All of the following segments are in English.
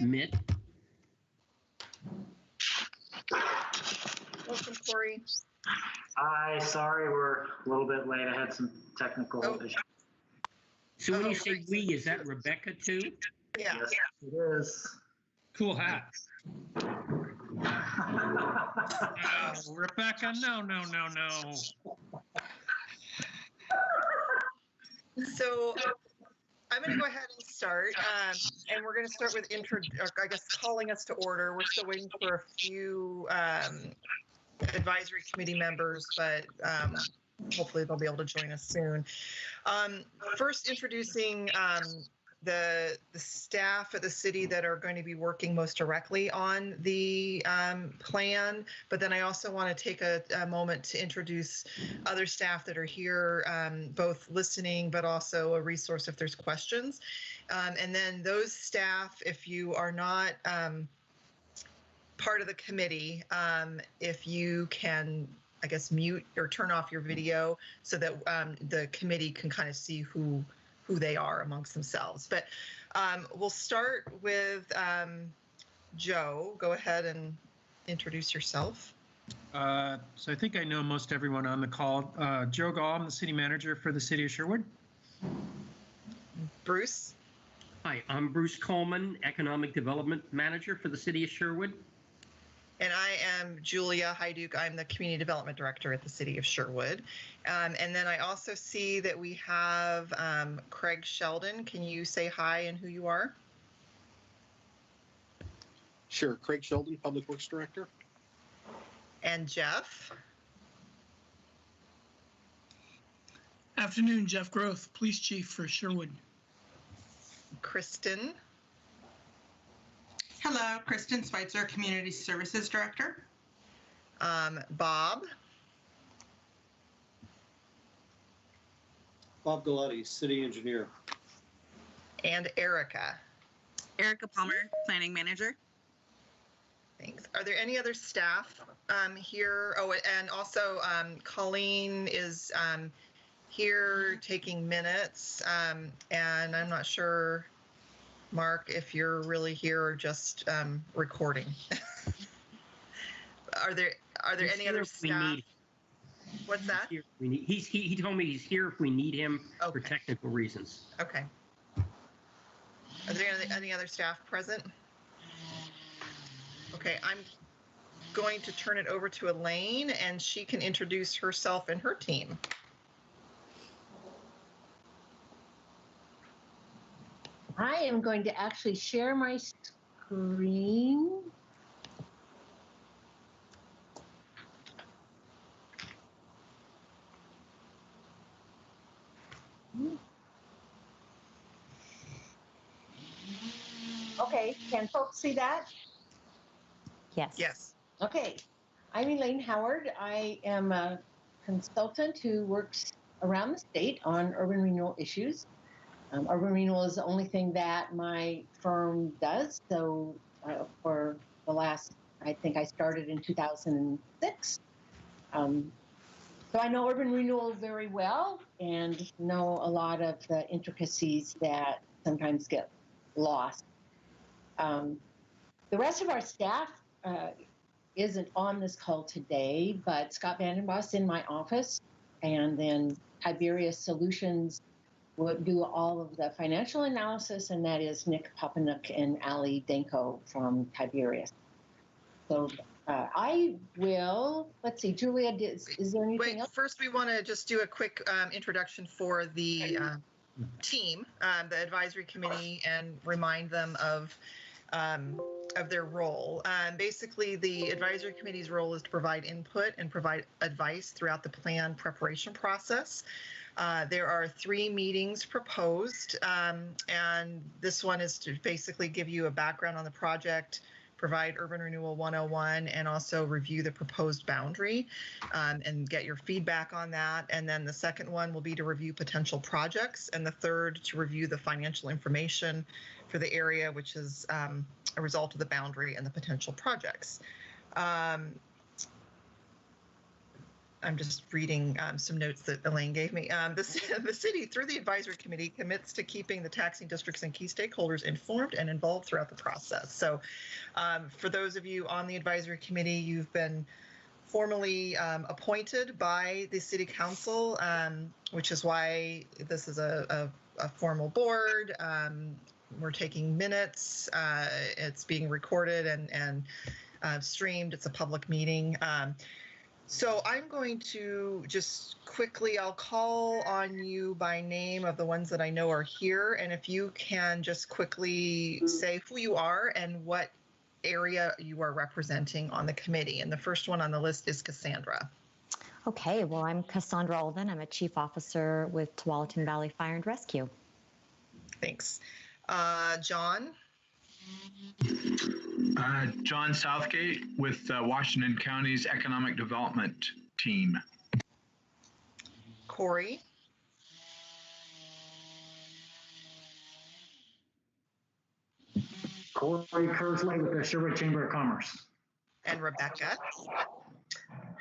Mitt. Welcome, Corey. Hi, sorry we're a little bit late. I had some technical issues. So when you say we, is that Rebecca too? Yeah. Yes, it is. Cool hat. Oh, Rebecca, no. So I'm going to go ahead and start, and we're going to start with calling us to order. We're still waiting for a few advisory committee members, but hopefully they'll be able to join us soon. First, introducing the staff at the city that are going to be working most directly on the plan. But then I also want to take a moment to introduce other staff that are here, both listening, but also a resource if there's questions. And then those staff, if you are not part of the committee, if you can, I guess, mute or turn off your video so that the committee can kind of see who they are amongst themselves. But we'll start with Joe. Go ahead and introduce yourself. So I think I know most everyone on the call. Joe Gall, I'm the city manager for the city of Sherwood. Bruce. Hi, I'm Bruce Coleman, Economic Development Manager for the city of Sherwood. And I am Julia Hyduke. I'm the Community Development Director at the City of Sherwood. And then I also see that we have Craig Sheldon. Can you say hi and who you are? Sure. Craig Sheldon, Public Works Director. And Jeff. Afternoon, Jeff Groth, Police Chief for Sherwood. Kristen. Hello, Kristen Schweitzer, Community Services Director. Bob. Bob Galati, City Engineer. And Erica. Erica Palmer, Planning Manager. Thanks. Are there any other staff here? Oh, and also Colleen is here taking minutes, and I'm not sure, Mark, if you're really here or just recording. Are there any other staff? What's that? He told me he's here if we need him for Okay. technical reasons. Okay. Are there any other staff present? Okay, I'm going to turn it over to Elaine, and she can introduce herself and her team. I am going to actually share my screen. Okay, can folks see that? Yes. Yes. Okay, I'm Elaine Howard. I am a consultant who works around the state on urban renewal issues. Urban renewal is the only thing that my firm does. So for the last, I think I started in 2006. So I know urban renewal very well and know a lot of the intricacies that sometimes get lost. The rest of our staff isn't on this call today, but Scott Vandenbos in my office, and then Tiberius Solutions would do all of the financial analysis, and that is Nick Papanuk and Ali Danko from Tiberius. So I will, let's see, Julia, is there anything else? First we want to just do a quick introduction for the team, the advisory committee, and remind them of their role. Basically, the advisory committee's role is to provide input and provide advice throughout the plan preparation process. There are 3 meetings proposed, and this one is to basically give you a background on the project, provide Urban Renewal 101, and also review the proposed boundary and get your feedback on that. And then the second one will be to review potential projects, and the third to review the financial information for the area, which is a result of the boundary and the potential projects. I'm just reading some notes that Elaine gave me. The city, through the advisory committee, commits to keeping the taxing districts and key stakeholders informed and involved throughout the process. So for those of you on the advisory committee, you've been formally appointed by the city council, which is why this is a formal board. We're taking minutes. It's being recorded and streamed. It's a public meeting. So I'm going to just quickly, I'll call on you by name of the ones that I know are here. And if you can just quickly say who you are and what area you are representing on the committee. And the first one on the list is Cassandra. Okay, well, I'm Cassandra Olden. I'm a chief officer with Tualatin Valley Fire and Rescue. Thanks. John? John Southgate with Washington County's Economic Development Team. Corey? Corey Kersley with the Sherwood Chamber of Commerce. And Rebecca?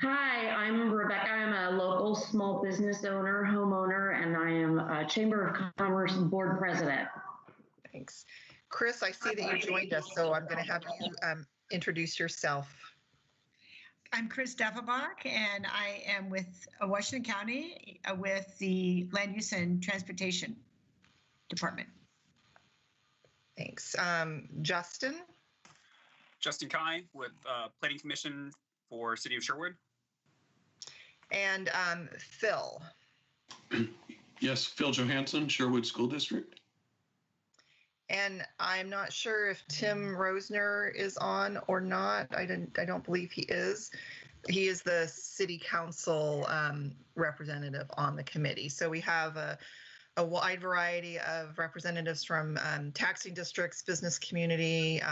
Hi, I'm Rebecca. I'm a local small business owner, homeowner, and I am a Chamber of Commerce board president. Thanks. Chris, I see that you joined us, so I'm going to have you introduce yourself. I'm Chris Deffelbach, and I am with Washington County with the Land Use and Transportation Department. Thanks. Justin? Justin Kai with Planning Commission for City of Sherwood. And Phil? Yes, Phil Johansson, Sherwood School District. And I'm not sure if Tim Rosner is on or not. I don't believe he is. He is the city council representative on the committee. So we have a wide variety of representatives from taxing districts, business community,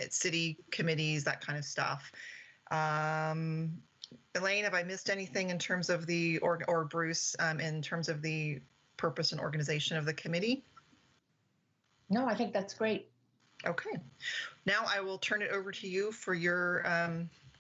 city committees, that kind of stuff. Elaine, have I missed anything in terms of the, or Bruce, in terms of the purpose and organization of the committee? No, I think that's great. Okay. Now I will turn it over to you for your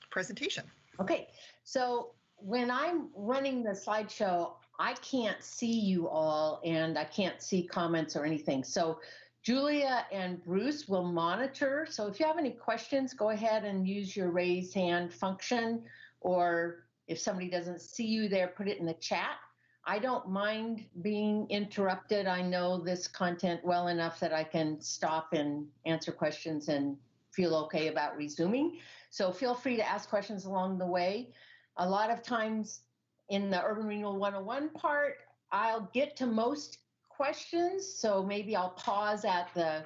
presentation. Okay. So when I'm running the slideshow, I can't see you all and I can't see comments or anything. So Julia and Bruce will monitor. So if you have any questions, go ahead and use your raise hand function, or if somebody doesn't see you there, put it in the chat. I don't mind being interrupted. I know this content well enough that I can stop and answer questions and feel okay about resuming. So feel free to ask questions along the way. A lot of times in the Urban Renewal 101 part, I'll get to most questions. So maybe I'll pause at the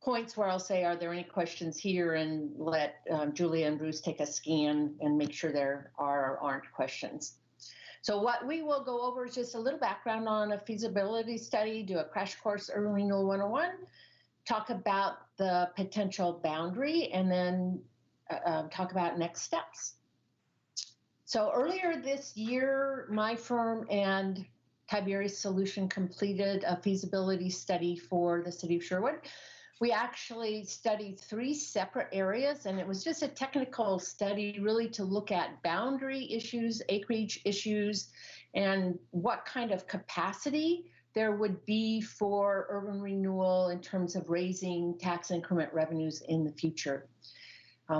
points where I'll say, are there any questions here, and let Julia and Bruce take a scan and make sure there are or aren't questions. So what we will go over is just a little background on a feasibility study, do a crash course Urban Renewal 101, talk about the potential boundary, and then talk about next steps. So earlier this year, my firm and Tiberius Solution completed a feasibility study for the city of Sherwood. We actually studied 3 separate areas, and it was just a technical study really to look at boundary issues, acreage issues, and what kind of capacity there would be for urban renewal in terms of raising tax increment revenues in the future.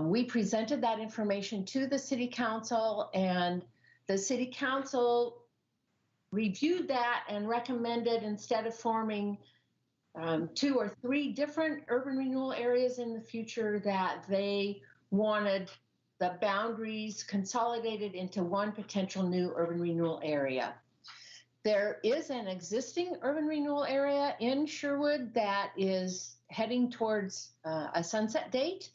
We presented that information to the city council, and the city council reviewed that and recommended, instead of forming 2 or 3 different urban renewal areas in the future, that they wanted the boundaries consolidated into one potential new urban renewal area. There is an existing urban renewal area in Sherwood that is heading towards a sunset date.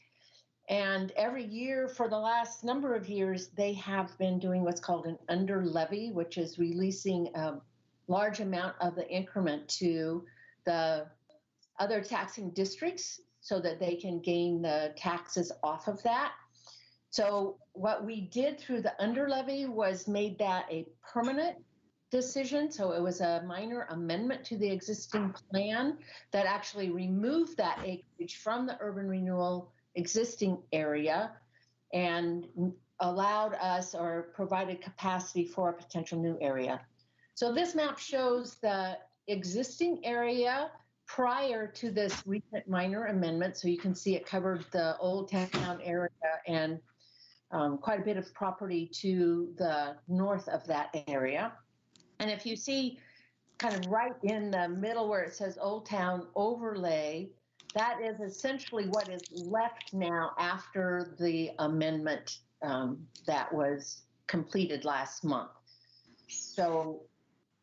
And every year for the last number of years, they have been doing what's called an under levy, which is releasing a large amount of the increment to the other taxing districts so that they can gain the taxes off of that. So what we did through the under levy was made that a permanent decision. So it was a minor amendment to the existing plan that actually removed that acreage from the urban renewal existing area and allowed us or provided capacity for a potential new area. So this map shows the existing area prior to this recent minor amendment. So you can see it covered the Old Town area and quite a bit of property to the north of that area. And if you see kind of right in the middle where it says Old Town overlay, that is essentially what is left now after the amendment that was completed last month. So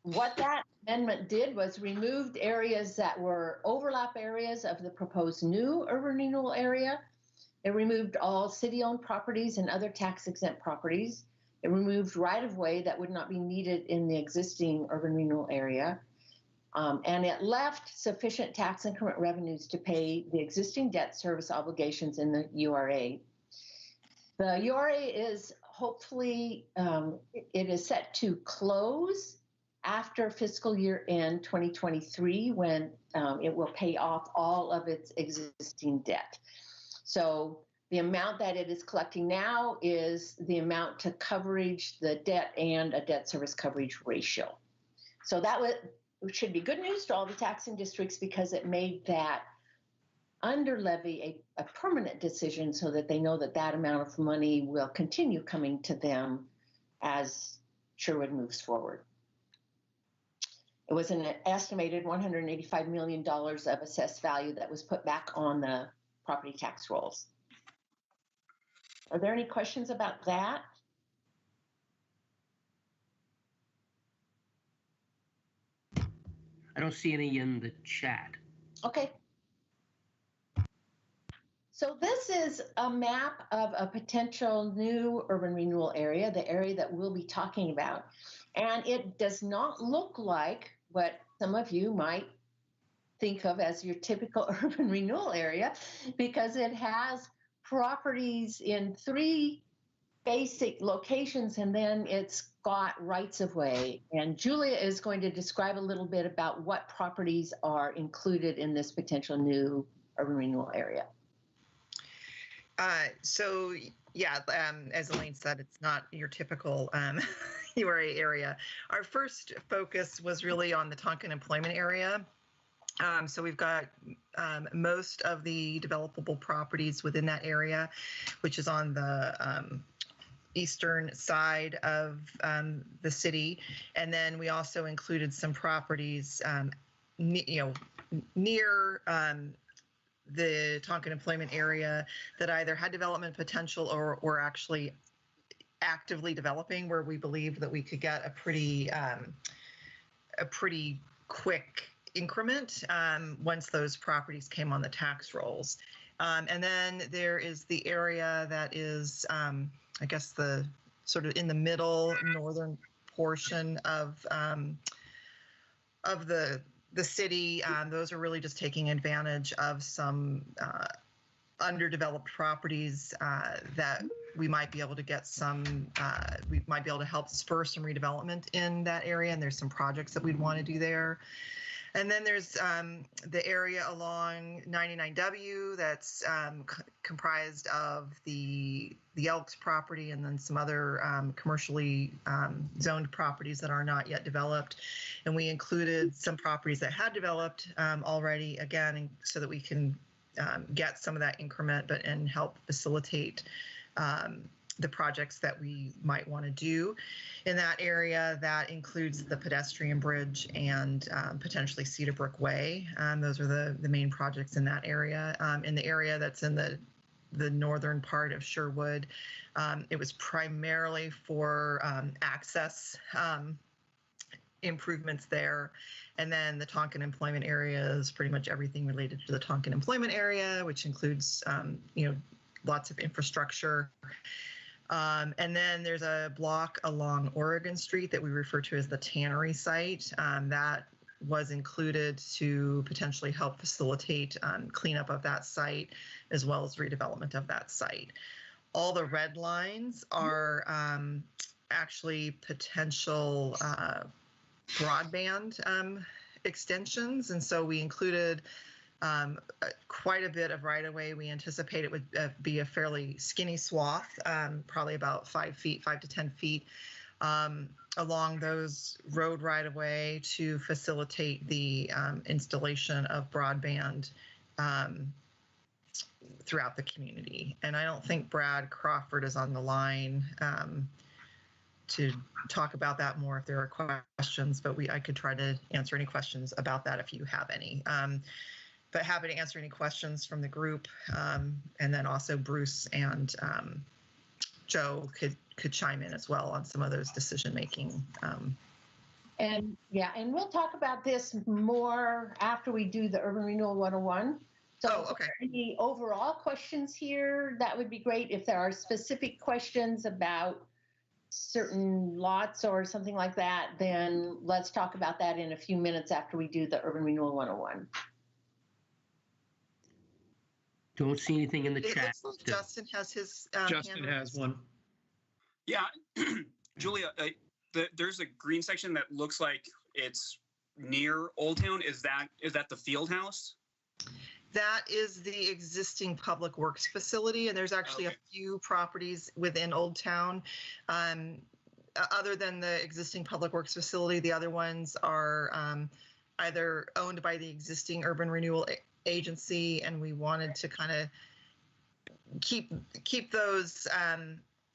what that amendment did was removed areas that were overlap areas of the proposed new urban renewal area. It removed all city-owned properties and other tax-exempt properties. It removed right-of-way that would not be needed in the existing urban renewal area. And it left sufficient tax increment revenues to pay the existing debt service obligations in the URA. The URA is hopefully, it is set to close after fiscal year end 2023 when it will pay off all of its existing debt. So the amount that it is collecting now is the amount to coverage the debt and a debt service coverage ratio. So that should be good news to all the taxing districts because it made that under levy a permanent decision so that they know that that amount of money will continue coming to them as Sherwood moves forward. It was an estimated $185 million of assessed value that was put back on the property tax rolls. Are there any questions about that? I don't see any in the chat. Okay. So this is a map of a potential new urban renewal area, the area that we'll be talking about. And it does not look like what some of you might think of as your typical urban renewal area because it has properties in 3 basic locations and then it's got rights of way. And Julia is going to describe a little bit about what properties are included in this potential new urban renewal area. So yeah, as Elaine said, it's not your typical URA area. Our first focus was really on the Tonkin employment area. So we've got most of the developable properties within that area, which is on the eastern side of the city. And then we also included some properties, near the Tonkin employment area that either had development potential or actually actively developing, where we believed that we could get a pretty quick increment once those properties came on the tax rolls. And then there is the area that is, I guess, the sort of in the middle northern portion of the city. Those are really just taking advantage of some underdeveloped properties that we might be able to get some, we might be able to help spur some redevelopment in that area. And there's some projects that we'd want to do there. And then there's the area along 99W that's comprised of the Elks property and then some other commercially zoned properties that are not yet developed. And we included some properties that had developed already, again, so that we can get some of that increment and help facilitate the projects that we might want to do in that area. That includes the pedestrian bridge and potentially Cedar Brook Way. Those are the main projects in that area. In the area that's in the northern part of Sherwood, it was primarily for access improvements there. And then the Tonkin employment area is pretty much everything related to the Tonkin employment area, which includes lots of infrastructure. And then there's a block along Oregon Street that we refer to as the Tannery site. That was included to potentially help facilitate cleanup of that site as well as redevelopment of that site. All the red lines are actually potential broadband extensions. And so we included quite a bit of right-of-way. We anticipate it would be a fairly skinny swath, probably about 5 to 10 feet along those road right-of-way to facilitate the installation of broadband throughout the community. And I don't think Brad Crawford is on the line to talk about that more if there are questions, but I could try to answer any questions about that if you have any. But happy to answer any questions from the group. And then also Bruce and Joe could chime in as well on some of those decision-making. And yeah, and we'll talk about this more after we do the Urban Renewal 101. So okay. Any overall questions here, that would be great. If there are specific questions about certain lots or something like that, then let's talk about that in a few minutes after we do the Urban Renewal 101. Don't see anything in the chat. Looks like Justin has his Justin hand has one. Yeah, Julia, there's a green section that looks like it's near Old Town. Is that the field house? That is the existing public works facility, and there's actually a few properties within Old Town. Other than the existing public works facility, the other ones are either owned by the existing urban renewal agency, and we wanted to kind of keep those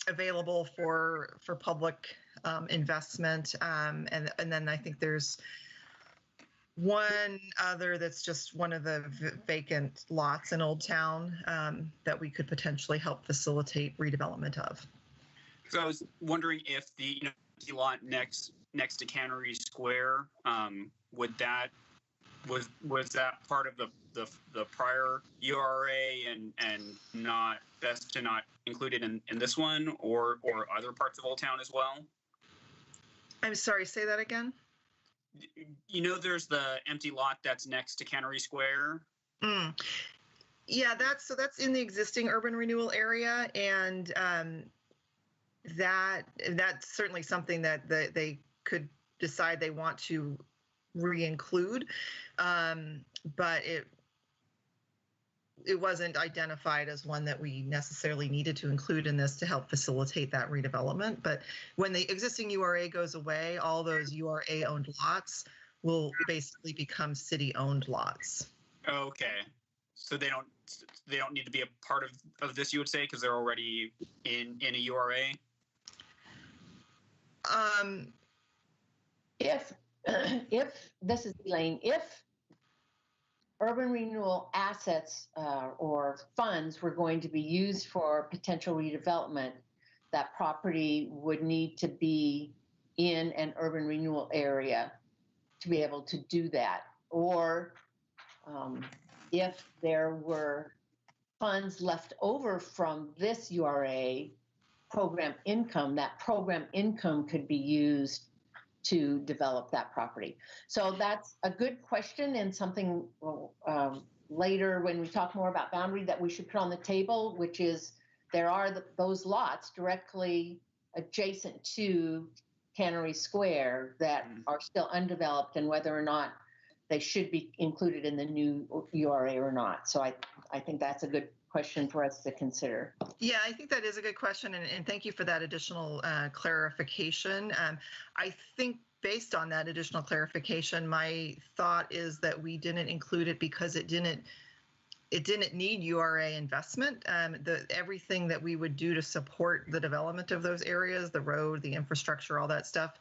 available for public investment. And then I think there's one other that's just one of the vacant lots in Old Town that we could potentially help facilitate redevelopment of. So I was wondering if the lot next to Cannery Square, was that part of the prior URA and not best to not include it in this one or other parts of Old Town as well? I'm sorry, say that again. There's the empty lot that's next to Cannery Square. Yeah, that's in the existing urban renewal area, and that's certainly something that they could decide they want to re-include, but it wasn't identified as one that we necessarily needed to include in this to help facilitate that redevelopment. But when the existing URA goes away, all those URA-owned lots will basically become city-owned lots. Okay, so they don't need to be a part of this, you would say, because they're already in a URA. If this is Elaine, if urban renewal assets or funds were going to be used for potential redevelopment, that property would need to be in an urban renewal area to be able to do that. Or if there were funds left over from this URA program income, that program income could be used to develop that property. So that's a good question, and something later when we talk more about boundary that we should put on the table, which is there are those lots directly adjacent to Cannery Square that are still undeveloped, and whether or not they should be included in the new URA or not. So I think that's a good question for us to consider. Yeah, I think that is a good question, and thank you for that additional clarification. I think based on that additional clarification, my thought is that we didn't include it because it didn't need URA investment. Everything that we would do to support the development of those areas, the road, the infrastructure, all that stuff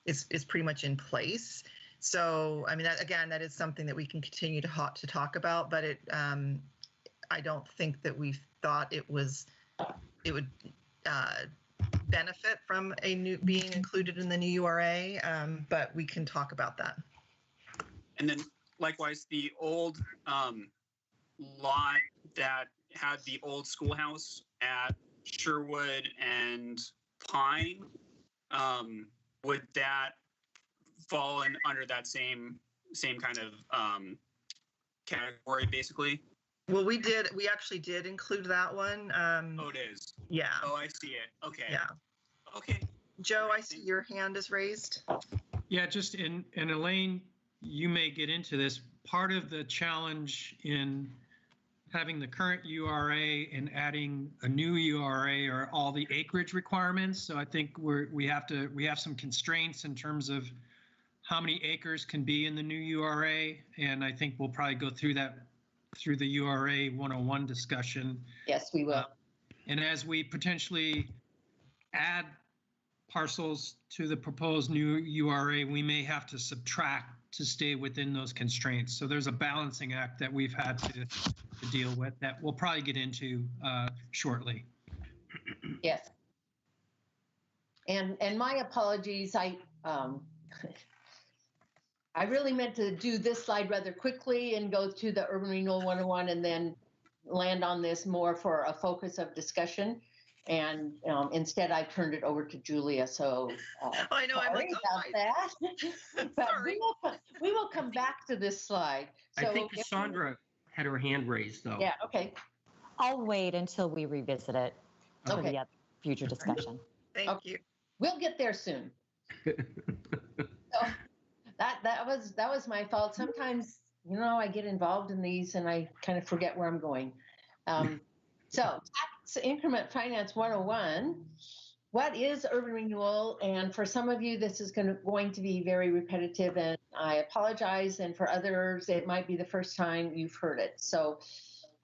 is pretty much in place. So, I mean, that is something that we can continue to talk about, but I don't think that we thought it would benefit from being included in the new URA, but we can talk about that. And then likewise, the old lot that had the old schoolhouse at Sherwood and Pine, would that fall under that same kind of category, basically? Well, we actually did include that one. Oh, it is? Yeah. Oh, I see it. Okay. Yeah. Okay. Joe, I see your hand is raised. Yeah, and Elaine, you may get into this, part of the challenge in having the current URA and adding a new URA are all the acreage requirements. So I think we have some constraints in terms of how many acres can be in the new URA, and I think we'll probably go through that through the URA 101 discussion. Yes, we will. And as we potentially add parcels to the proposed new URA, we may have to subtract to stay within those constraints. So there's a balancing act that we've had to deal with that we'll probably get into shortly. Yes. And my apologies, I really meant to do this slide rather quickly and go to the Urban Renewal 101 and then land on this more for a focus of discussion. And instead, I turned it over to Julia. So I know, I'm like, about that. But sorry. We will come back to this slide. So I think Cassandra had her hand raised, though. Yeah, okay. I'll wait until we revisit it for Okay. the future discussion. Thank you. We'll get there soon. So that was my fault. Sometimes, I get involved in these and I kind of forget where I'm going. So Tax Increment Finance 101, what is urban renewal? And for some of you, this is going to be very repetitive, and I apologize. And for others, it might be the first time you've heard it. So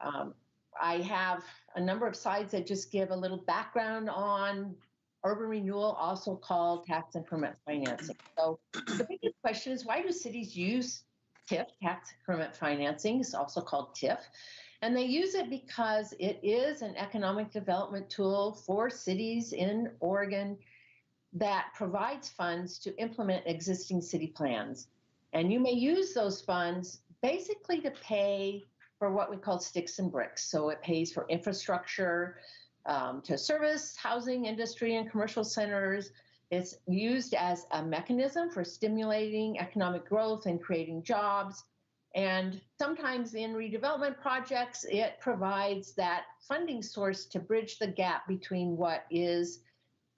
I have a number of slides that just give a little background on urban renewal, also called tax increment financing. So the biggest question is, why do cities use TIF, tax increment financing? It's also called TIF. And they use it because it is an economic development tool for cities in Oregon that provides funds to implement existing city plans. And you may use those funds basically to pay for what we call sticks and bricks. So it pays for infrastructure to service housing, industry, and commercial centers. It's used as a mechanism for stimulating economic growth and creating jobs. And sometimes in redevelopment projects, it provides that funding source to bridge the gap between what is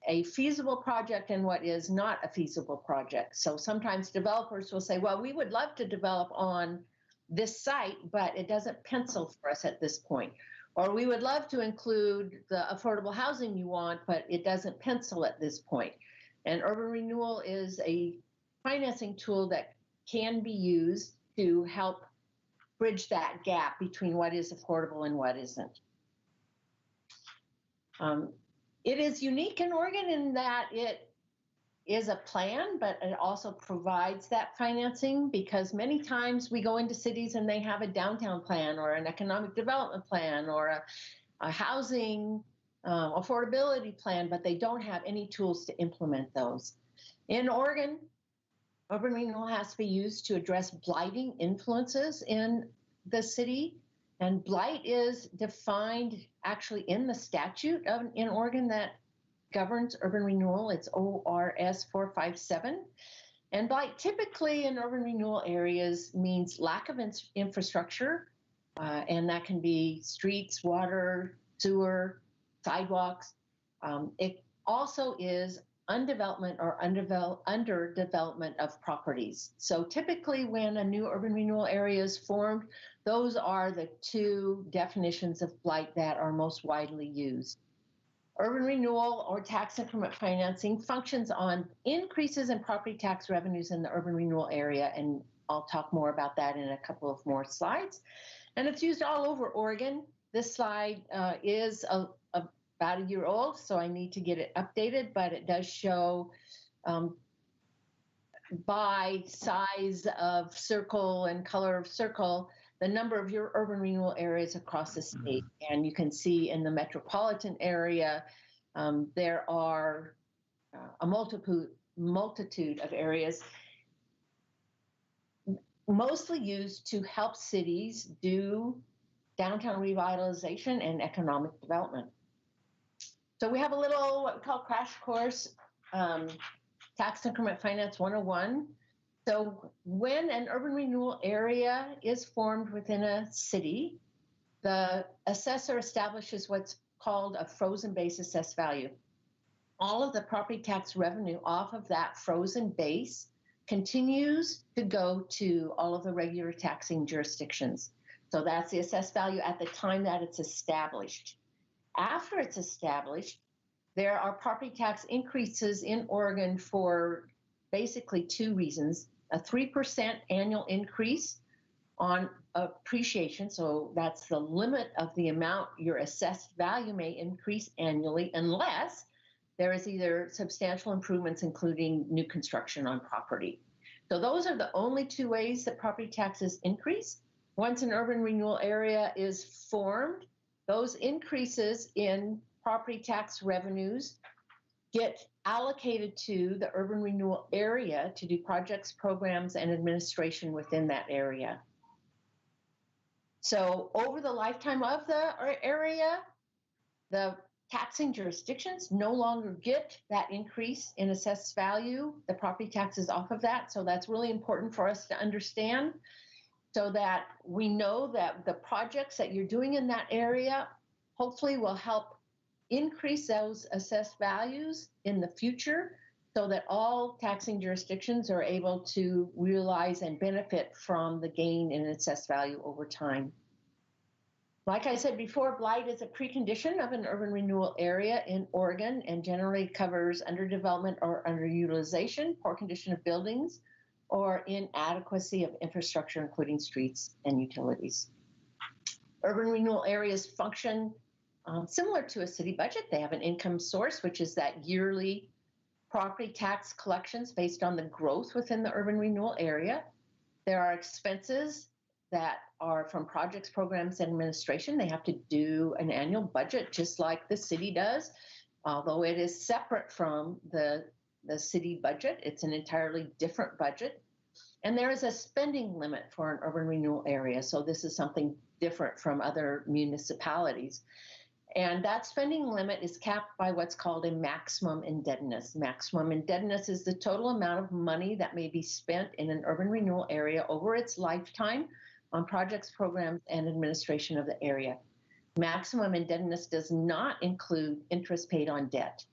a feasible project and what is not a feasible project. So sometimes developers will say, well, we would love to develop on this site, but it doesn't pencil for us at this point. Or we would love to include the affordable housing you want, but it doesn't pencil at this point. And urban renewal is a financing tool that can be used to help bridge that gap between what is affordable and what isn't. It is unique in Oregon in that it is a plan, but it also provides that financing, because many times we go into cities and they have a downtown plan or an economic development plan or a housing affordability plan, but they don't have any tools to implement those. In Oregon, urban renewal has to be used to address blighting influences in the city. And blight is defined actually in the statute in Oregon that governs urban renewal. It's ORS 457. And blight typically in urban renewal areas means lack of infrastructure. And that can be streets, water, sewer, sidewalks. It also is undevelopment or underdevelopment of properties. So typically when a new urban renewal area is formed, those are the two definitions of blight that are most widely used. Urban renewal or tax increment financing functions on increases in property tax revenues in the urban renewal area, and I'll talk more about that in a couple of more slides. And it's used all over Oregon. This slide is about a year old, so I need to get it updated, but it does show by size of circle and color of circle the number of your urban renewal areas across the state. And you can see in the metropolitan area, there are a multitude of areas mostly used to help cities do downtown revitalization and economic development. So we have a little what we call crash course, Tax Increment Finance 101. So when an urban renewal area is formed within a city, the assessor establishes what's called a frozen base assessed value. All of the property tax revenue off of that frozen base continues to go to all of the regular taxing jurisdictions. So that's the assessed value at the time that it's established. After it's established, there are property tax increases in Oregon for basically two reasons. A 3% annual increase on appreciation, so that's the limit of the amount your assessed value may increase annually unless there is either substantial improvements, including new construction on property. So those are the only two ways that property taxes increase. Once an urban renewal area is formed, those increases in property tax revenues get allocated to the urban renewal area to do projects, programs, and administration within that area. So over the lifetime of the area, the taxing jurisdictions no longer get that increase in assessed value, the property taxes off of that. So that's really important for us to understand so that we know that the projects that you're doing in that area hopefully will help increase those assessed values in the future so that all taxing jurisdictions are able to realize and benefit from the gain in assessed value over time. Like I said before, blight is a precondition of an urban renewal area in Oregon and generally covers underdevelopment or underutilization, poor condition of buildings, or inadequacy of infrastructure, including streets and utilities. Urban renewal areas function similar to a city budget. They have an income source, which is that yearly property tax collections based on the growth within the urban renewal area. There are expenses that are from projects, programs, and administration. They have to do an annual budget just like the city does, although it is separate from the city budget. It's an entirely different budget. And there is a spending limit for an urban renewal area. So this is something different from other municipalities. And that spending limit is capped by what's called a maximum indebtedness. Maximum indebtedness is the total amount of money that may be spent in an urban renewal area over its lifetime on projects, programs, and administration of the area. Maximum indebtedness does not include interest paid on debt.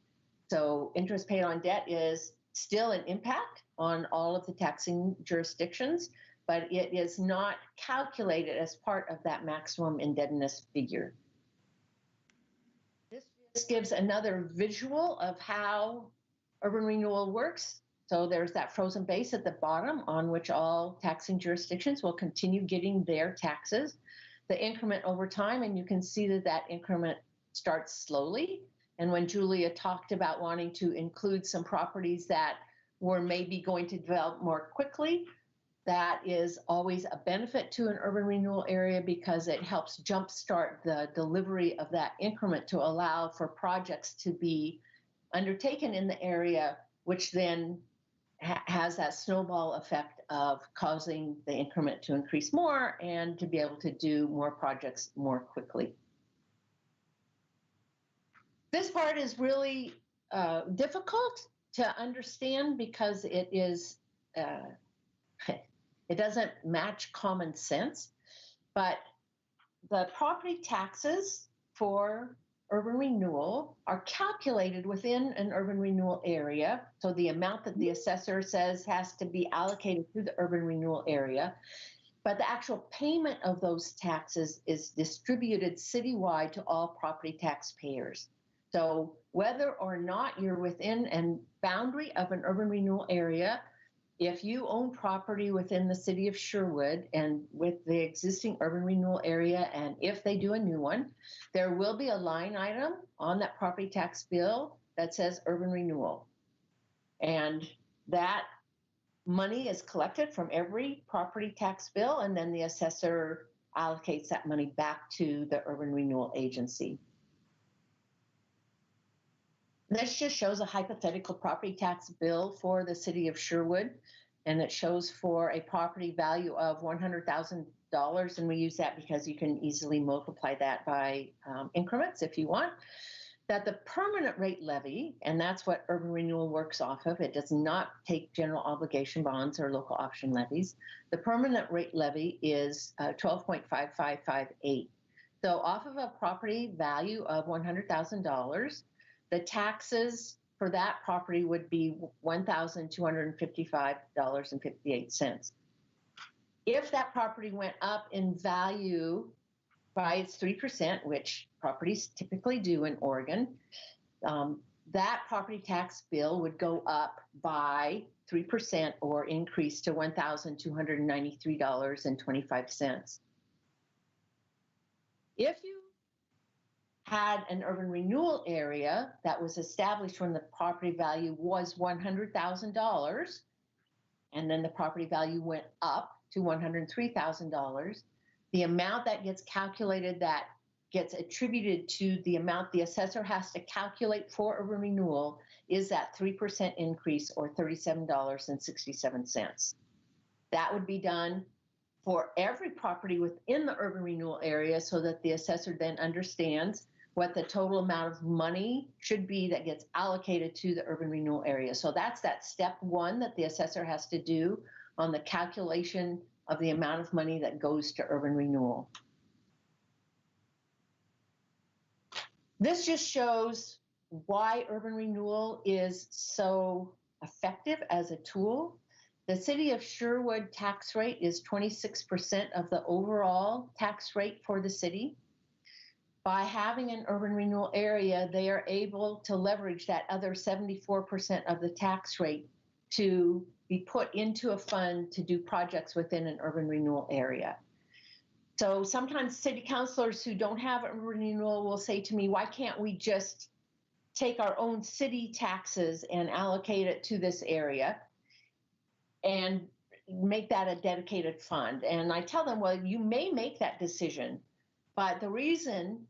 So interest paid on debt is still an impact on all of the taxing jurisdictions, but it is not calculated as part of that maximum indebtedness figure. This gives another visual of how urban renewal works. So there's that frozen base at the bottom on which all taxing jurisdictions will continue getting their taxes. The increment over time, and you can see that that increment starts slowly. And when Julia talked about wanting to include some properties that were maybe going to develop more quickly, that is always a benefit to an urban renewal area because it helps jumpstart the delivery of that increment to allow for projects to be undertaken in the area, which then has that snowball effect of causing the increment to increase more and to be able to do more projects more quickly. This part is really difficult to understand because it is it doesn't match common sense, but the property taxes for urban renewal are calculated within an urban renewal area. So the amount that the assessor says has to be allocated to the urban renewal area, but the actual payment of those taxes is distributed citywide to all property taxpayers. So whether or not you're within a boundary of an urban renewal area, if you own property within the city of Sherwood and with the existing urban renewal area, and if they do a new one, there will be a line item on that property tax bill that says urban renewal. And that money is collected from every property tax bill, and then the assessor allocates that money back to the urban renewal agency. This just shows a hypothetical property tax bill for the city of Sherwood, and it shows for a property value of $100,000, and we use that because you can easily multiply that by increments if you want, that the permanent rate levy, and that's what urban renewal works off of, it does not take general obligation bonds or local option levies. The permanent rate levy is 12.5558. So off of a property value of $100,000, the taxes for that property would be $1,255.58. If that property went up in value by its 3%, which properties typically do in Oregon, that property tax bill would go up by 3% or increase to $1,293.25. If you had an urban renewal area that was established when the property value was $100,000, and then the property value went up to $103,000, the amount that gets calculated that gets attributed to the amount the assessor has to calculate for urban renewal is that 3% increase or $37.67. That would be done for every property within the urban renewal area so that the assessor then understands what the total amount of money should be that gets allocated to the urban renewal area. So that's that step one that the assessor has to do on the calculation of the amount of money that goes to urban renewal. This just shows why urban renewal is so effective as a tool. The city of Sherwood tax rate is 26% of the overall tax rate for the city. By having an urban renewal area, they are able to leverage that other 74% of the tax rate to be put into a fund to do projects within an urban renewal area. So sometimes city councilors who don't have urban renewal will say to me, why can't we just take our own city taxes and allocate it to this area and make that a dedicated fund? And I tell them, well, you may make that decision, but the reason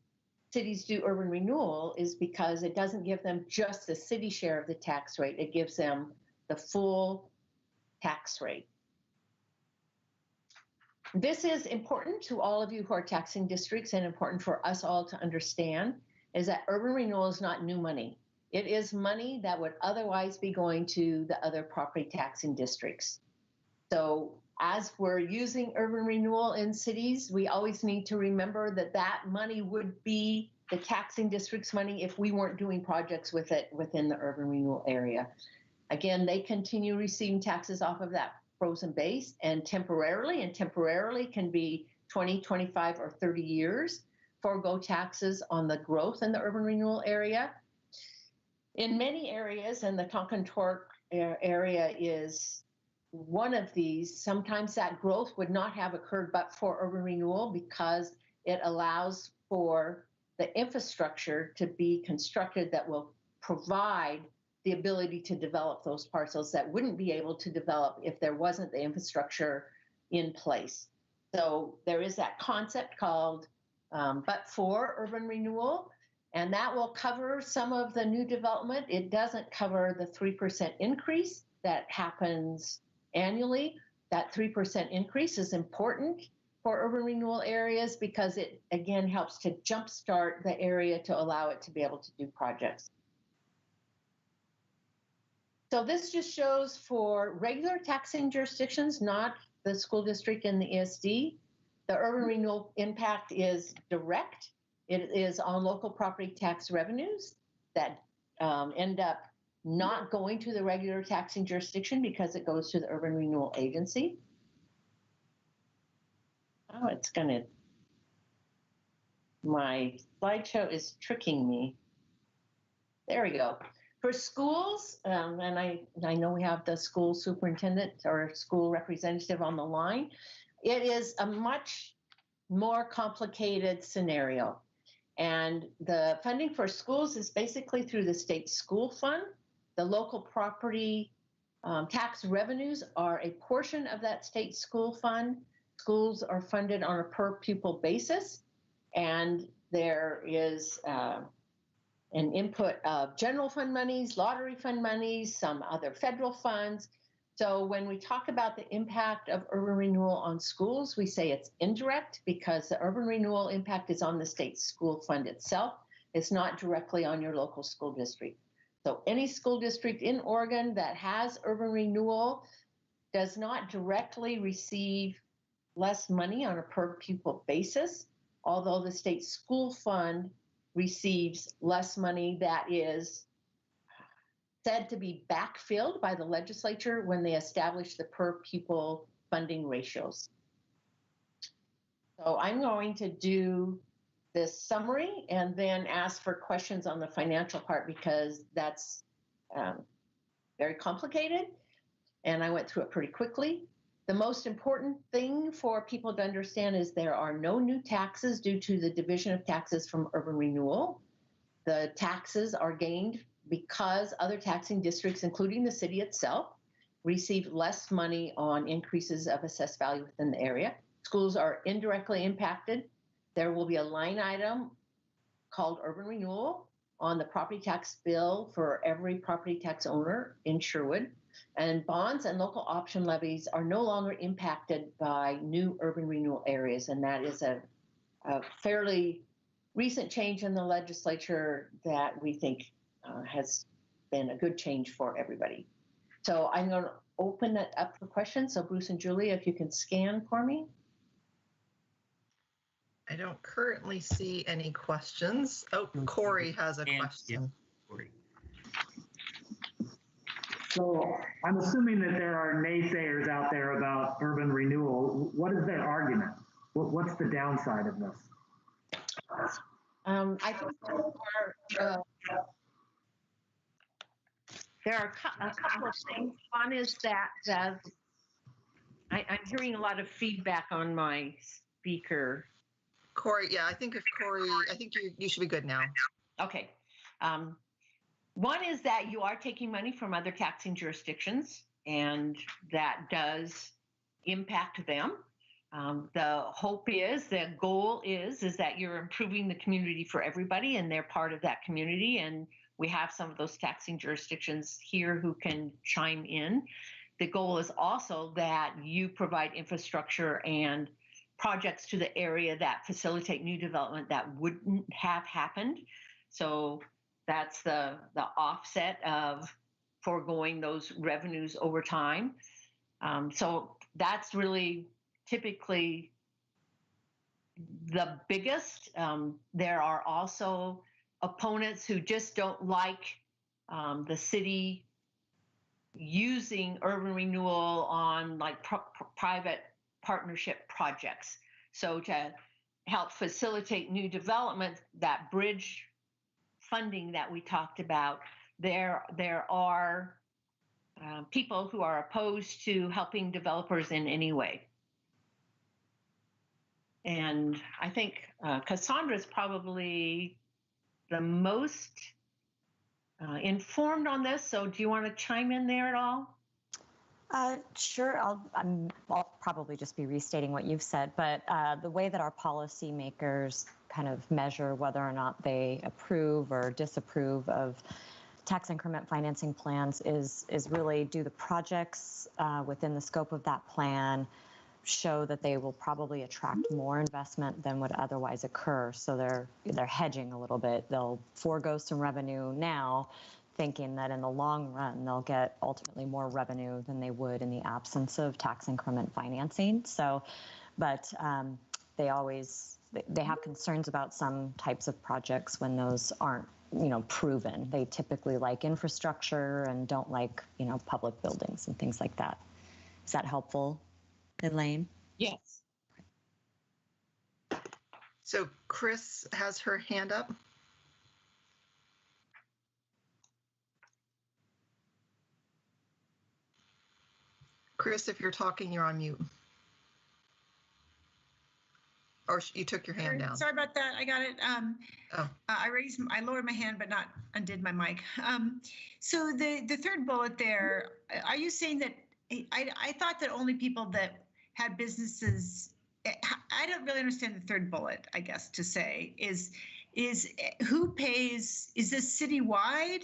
cities do urban renewal is because it doesn't give them just the city share of the tax rate. It gives them the full tax rate. This is important to all of you who are taxing districts and important for us all to understand is that urban renewal is not new money. It is money that would otherwise be going to the other property taxing districts. So as we're using urban renewal in cities, we always need to remember that that money would be the taxing district's money if we weren't doing projects with it within the urban renewal area. Again, they continue receiving taxes off of that frozen base and temporarily can be 20, 25, or 30 years, forego taxes on the growth in the urban renewal area. In many areas, and the Tonkin-Torque area is one of these, sometimes that growth would not have occurred but for urban renewal because it allows for the infrastructure to be constructed that will provide the ability to develop those parcels that wouldn't be able to develop if there wasn't the infrastructure in place. So there is that concept called but for urban renewal, and that will cover some of the new development. It doesn't cover the 3% increase that happens annually. That 3% increase is important for urban renewal areas because it, again, helps to jumpstart the area to allow it to be able to do projects. So this just shows for regular taxing jurisdictions, not the school district and the ESD, the urban renewal impact is direct. It is on local property tax revenues that end up not going to the regular taxing jurisdiction because it goes to the urban renewal agency. Oh, it's gonna, my slideshow is tricking me. There we go. For schools, and I know we have the school superintendent or school representative on the line, it is a much more complicated scenario. And the funding for schools is basically through the state school fund. The local property tax revenues are a portion of that state school fund. Schools are funded on a per pupil basis, and there is an input of general fund monies, lottery fund monies, some other federal funds. So when we talk about the impact of urban renewal on schools, we say it's indirect because the urban renewal impact is on the state school fund itself. It's not directly on your local school district. So any school district in Oregon that has urban renewal does not directly receive less money on a per pupil basis, although the state school fund receives less money that is said to be backfilled by the legislature when they established the per pupil funding ratios. So I'm going to do this summary and then ask for questions on the financial part because that's very complicated. And I went through it pretty quickly. The most important thing for people to understand is there are no new taxes due to the division of taxes from urban renewal. The taxes are gained because other taxing districts, including the city itself, receive less money on increases of assessed value within the area. Schools are indirectly impacted. There will be a line item called urban renewal on the property tax bill for every property tax owner in Sherwood. And bonds and local option levies are no longer impacted by new urban renewal areas. And that is a fairly recent change in the legislature that we think has been a good change for everybody. So I'm going to open that up for questions. So Bruce and Julie, if you can scan for me. I don't currently see any questions. Oh, Corey has a question. So I'm assuming that there are naysayers out there about urban renewal. What is their argument? What's the downside of this? I think there are a couple of things. One is that I'm hearing a lot of feedback on my speaker. Corey, yeah, I think you should be good now. Okay. One is that you are taking money from other taxing jurisdictions, and that does impact them. The hope is, the goal is that you're improving the community for everybody, and they're part of that community. And we have some of those taxing jurisdictions here who can chime in. The goal is also that you provide infrastructure and projects to the area that facilitate new development that wouldn't have happened. So that's the offset of foregoing those revenues over time. So that's really typically the biggest. There are also opponents who just don't like the city using urban renewal on like private partnership projects. So to help facilitate new development, that bridge funding that we talked about, there are people who are opposed to helping developers in any way. And I think Cassandra's probably the most informed on this. So do you want to chime in there at all? Sure. I'll probably just be restating what you've said, but the way that our policymakers kind of measure whether or not they approve or disapprove of tax increment financing plans is really, do the projects within the scope of that plan show that they will probably attract more investment than would otherwise occur. So they're hedging a little bit. They'll forego some revenue now, thinking that in the long run, they'll get ultimately more revenue than they would in the absence of tax increment financing. So, but they have concerns about some types of projects when those aren't, proven. They typically like infrastructure and don't like, public buildings and things like that. Is that helpful, Elaine? Yes. So Chris has her hand up. Chris, if you're talking, you're on mute. Or you took your hand down. Sorry about that. I got it. I lowered my hand, but not undid my mic. So the third bullet there, are you saying that, I thought that only people that had businesses, I don't really understand the third bullet, I guess, to say, is who pays, is this citywide?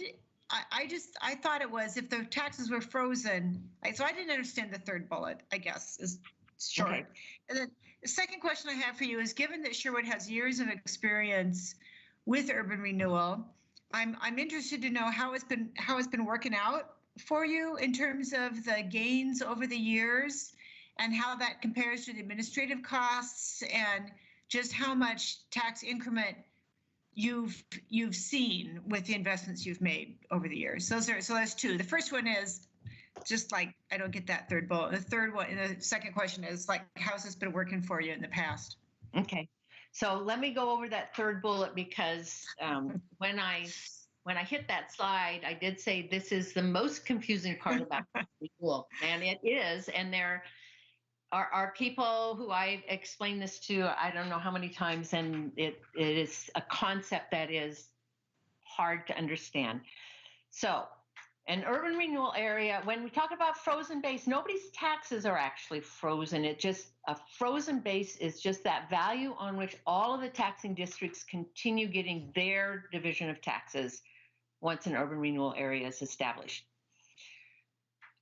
I thought it was if the taxes were frozen. So I didn't understand the third bullet, I guess, is short. Okay. And then the second question I have for you is, given that Sherwood has years of experience with urban renewal, I'm interested to know how it's been working out for you in terms of the gains over the years and how that compares to the administrative costs and just how much tax increment you've seen with the investments you've made over the years. So that's two. The first one is just like, I don't get that third bullet. The second question is like, how's this been working for you in the past? Okay. So let me go over that third bullet because when I hit that slide, I did say this is the most confusing part about renewal, and it is. And there are people who I've explained this to, I don't know how many times, and it is a concept that is hard to understand. So an urban renewal area, when we talk about frozen base, nobody's taxes are actually frozen. A frozen base is just that value on which all of the taxing districts continue getting their division of taxes once an urban renewal area is established.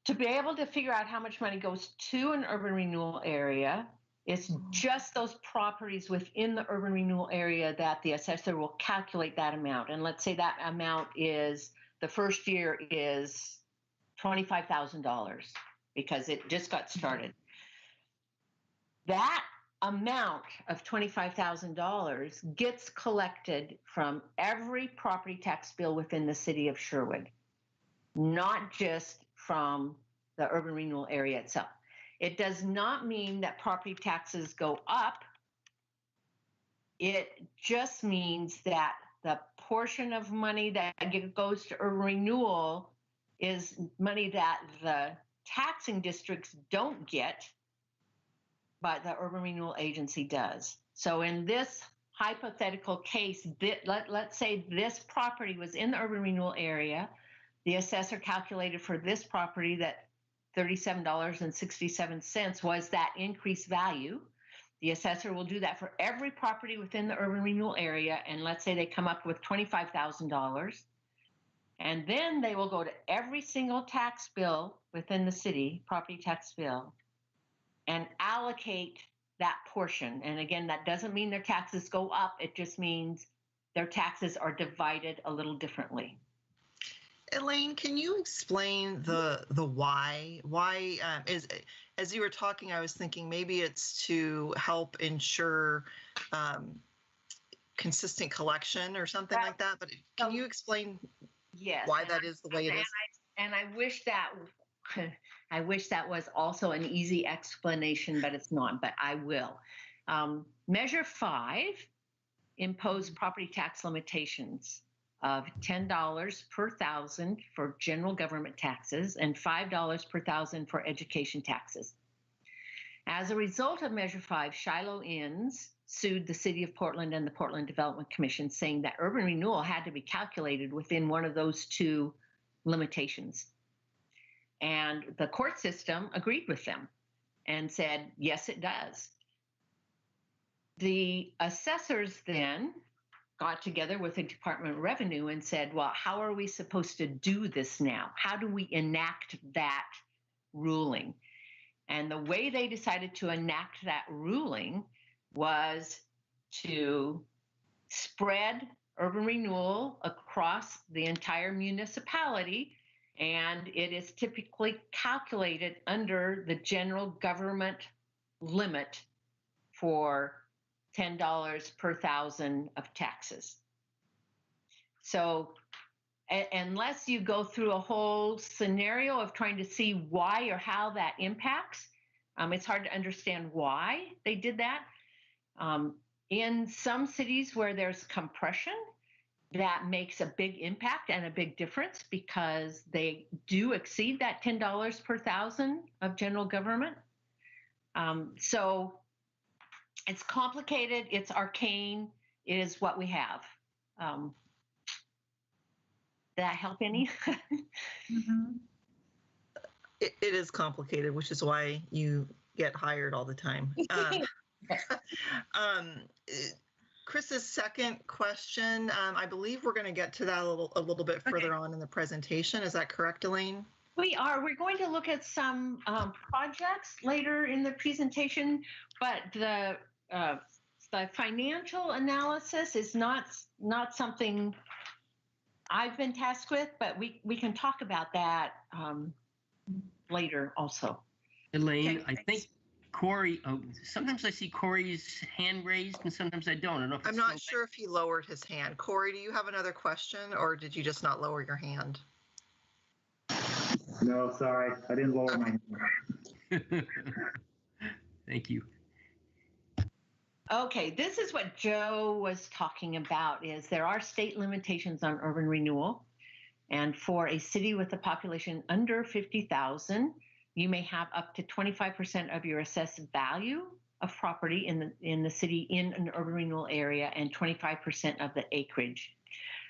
To be able to figure out how much money goes to an urban renewal area, it's just those properties within the urban renewal area that the assessor will calculate that amount. And let's say that amount is, the first year is $25,000 because it just got started. That amount of $25,000 gets collected from every property tax bill within the city of Sherwood, not just from the urban renewal area itself. It does not mean that property taxes go up. It just means that the portion of money that goes to urban renewal is money that the taxing districts don't get, but the urban renewal agency does. So in this hypothetical case, let's say this property was in the urban renewal area. The assessor calculated for this property that $37.67 was that increased value. The assessor will do that for every property within the urban renewal area, and let's say they come up with $25,000. And then they will go to every single tax bill within the city, property tax bill, and allocate that portion. And again, that doesn't mean their taxes go up. It just means their taxes are divided a little differently. Elaine, can you explain the why? Why is, as you were talking, I was thinking maybe it's to help ensure consistent collection or something like that. But can you explain why that is the way it is? And I wish that was also an easy explanation, but it's not. But I will. Measure 5 imposed property tax limitations of $10 per thousand for general government taxes and $5 per thousand for education taxes. As a result of Measure 5, Shiloh Inns sued the City of Portland and the Portland Development Commission, saying that urban renewal had to be calculated within one of those two limitations. And the court system agreed with them and said, yes, it does. The assessors then got together with the Department of Revenue and said, well, how are we supposed to do this now? How do we enact that ruling? And the way they decided to enact that ruling was to spread urban renewal across the entire municipality, and it is typically calculated under the general government limit for $10 per thousand of taxes. So unless you go through a whole scenario of trying to see why or how that impacts, it's hard to understand why they did that. In some cities where there's compression, that makes a big impact and a big difference because they do exceed that $10 per thousand of general government. So it's complicated, it's arcane, it is what we have. Did that help any? It is complicated, which is why you get hired all the time. Chris's second question, I believe we're going to get to that a little bit further on in the presentation. Is that correct, Elaine? We are. We're going to look at some projects later in the presentation, but the financial analysis is not something I've been tasked with, but we can talk about that later also. Elaine, I think Corey, sometimes I see Corey's hand raised and sometimes I don't. I don't know if I'm it's not still sure if he lowered his hand. Corey, do you have another question or did you just not lower your hand? No, sorry, I didn't lower my hand. Thank you. Okay, this is what Joe was talking about, is there are state limitations on urban renewal. And for a city with a population under 50,000, you may have up to 25% of your assessed value of property in the city in an urban renewal area and 25% of the acreage.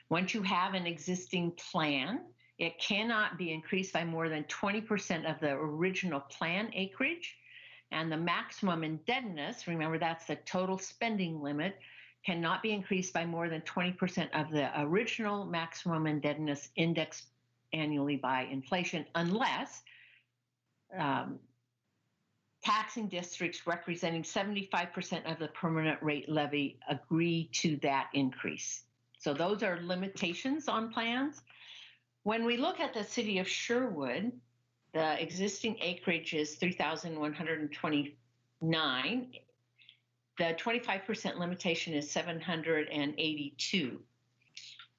Once you have an existing plan, it cannot be increased by more than 20% of the original plan acreage. And the maximum indebtedness, remember that's the total spending limit, cannot be increased by more than 20% of the original maximum indebtedness indexed annually by inflation, unless taxing districts representing 75% of the permanent rate levy agree to that increase. So those are limitations on plans. When we look at the city of Sherwood, the existing acreage is 3,129. The 25% limitation is 782.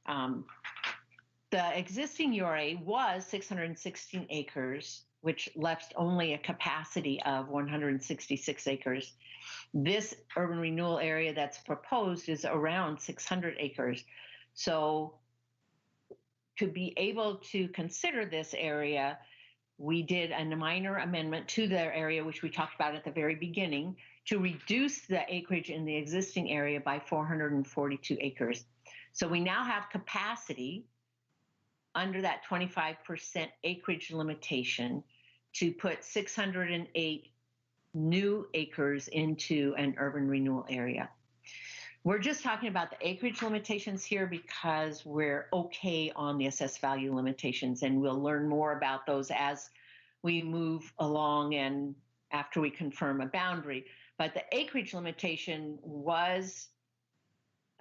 The existing URA was 616 acres, which left only a capacity of 166 acres. This urban renewal area that's proposed is around 600 acres. So to be able to consider this area, we did a minor amendment to their area, which we talked about at the very beginning, to reduce the acreage in the existing area by 442 acres. So we now have capacity under that 25% acreage limitation to put 608 new acres into an urban renewal area. We're just talking about the acreage limitations here because we're okay on the assessed value limitations, and we'll learn more about those as we move along and after we confirm a boundary. But the acreage limitation was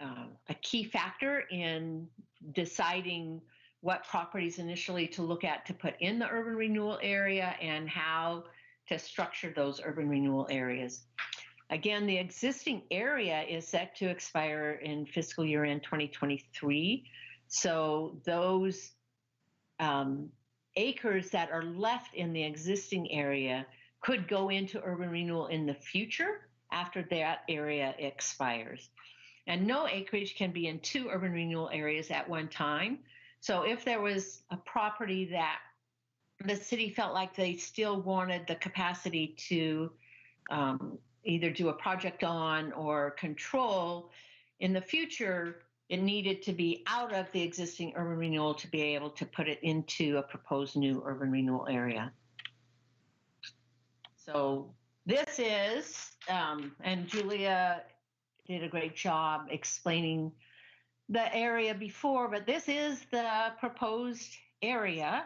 a key factor in deciding what properties initially to look at to put in the urban renewal area and how to structure those urban renewal areas. Again, the existing area is set to expire in fiscal year end 2023. So those acres that are left in the existing area could go into urban renewal in the future after that area expires. And no acreage can be in two urban renewal areas at one time. So if there was a property that the city felt like they still wanted the capacity to either do a project on or control in the future, it needed to be out of the existing urban renewal to be able to put it into a proposed new urban renewal area. So this is, and Julia did a great job explaining the area before, but this is the proposed area.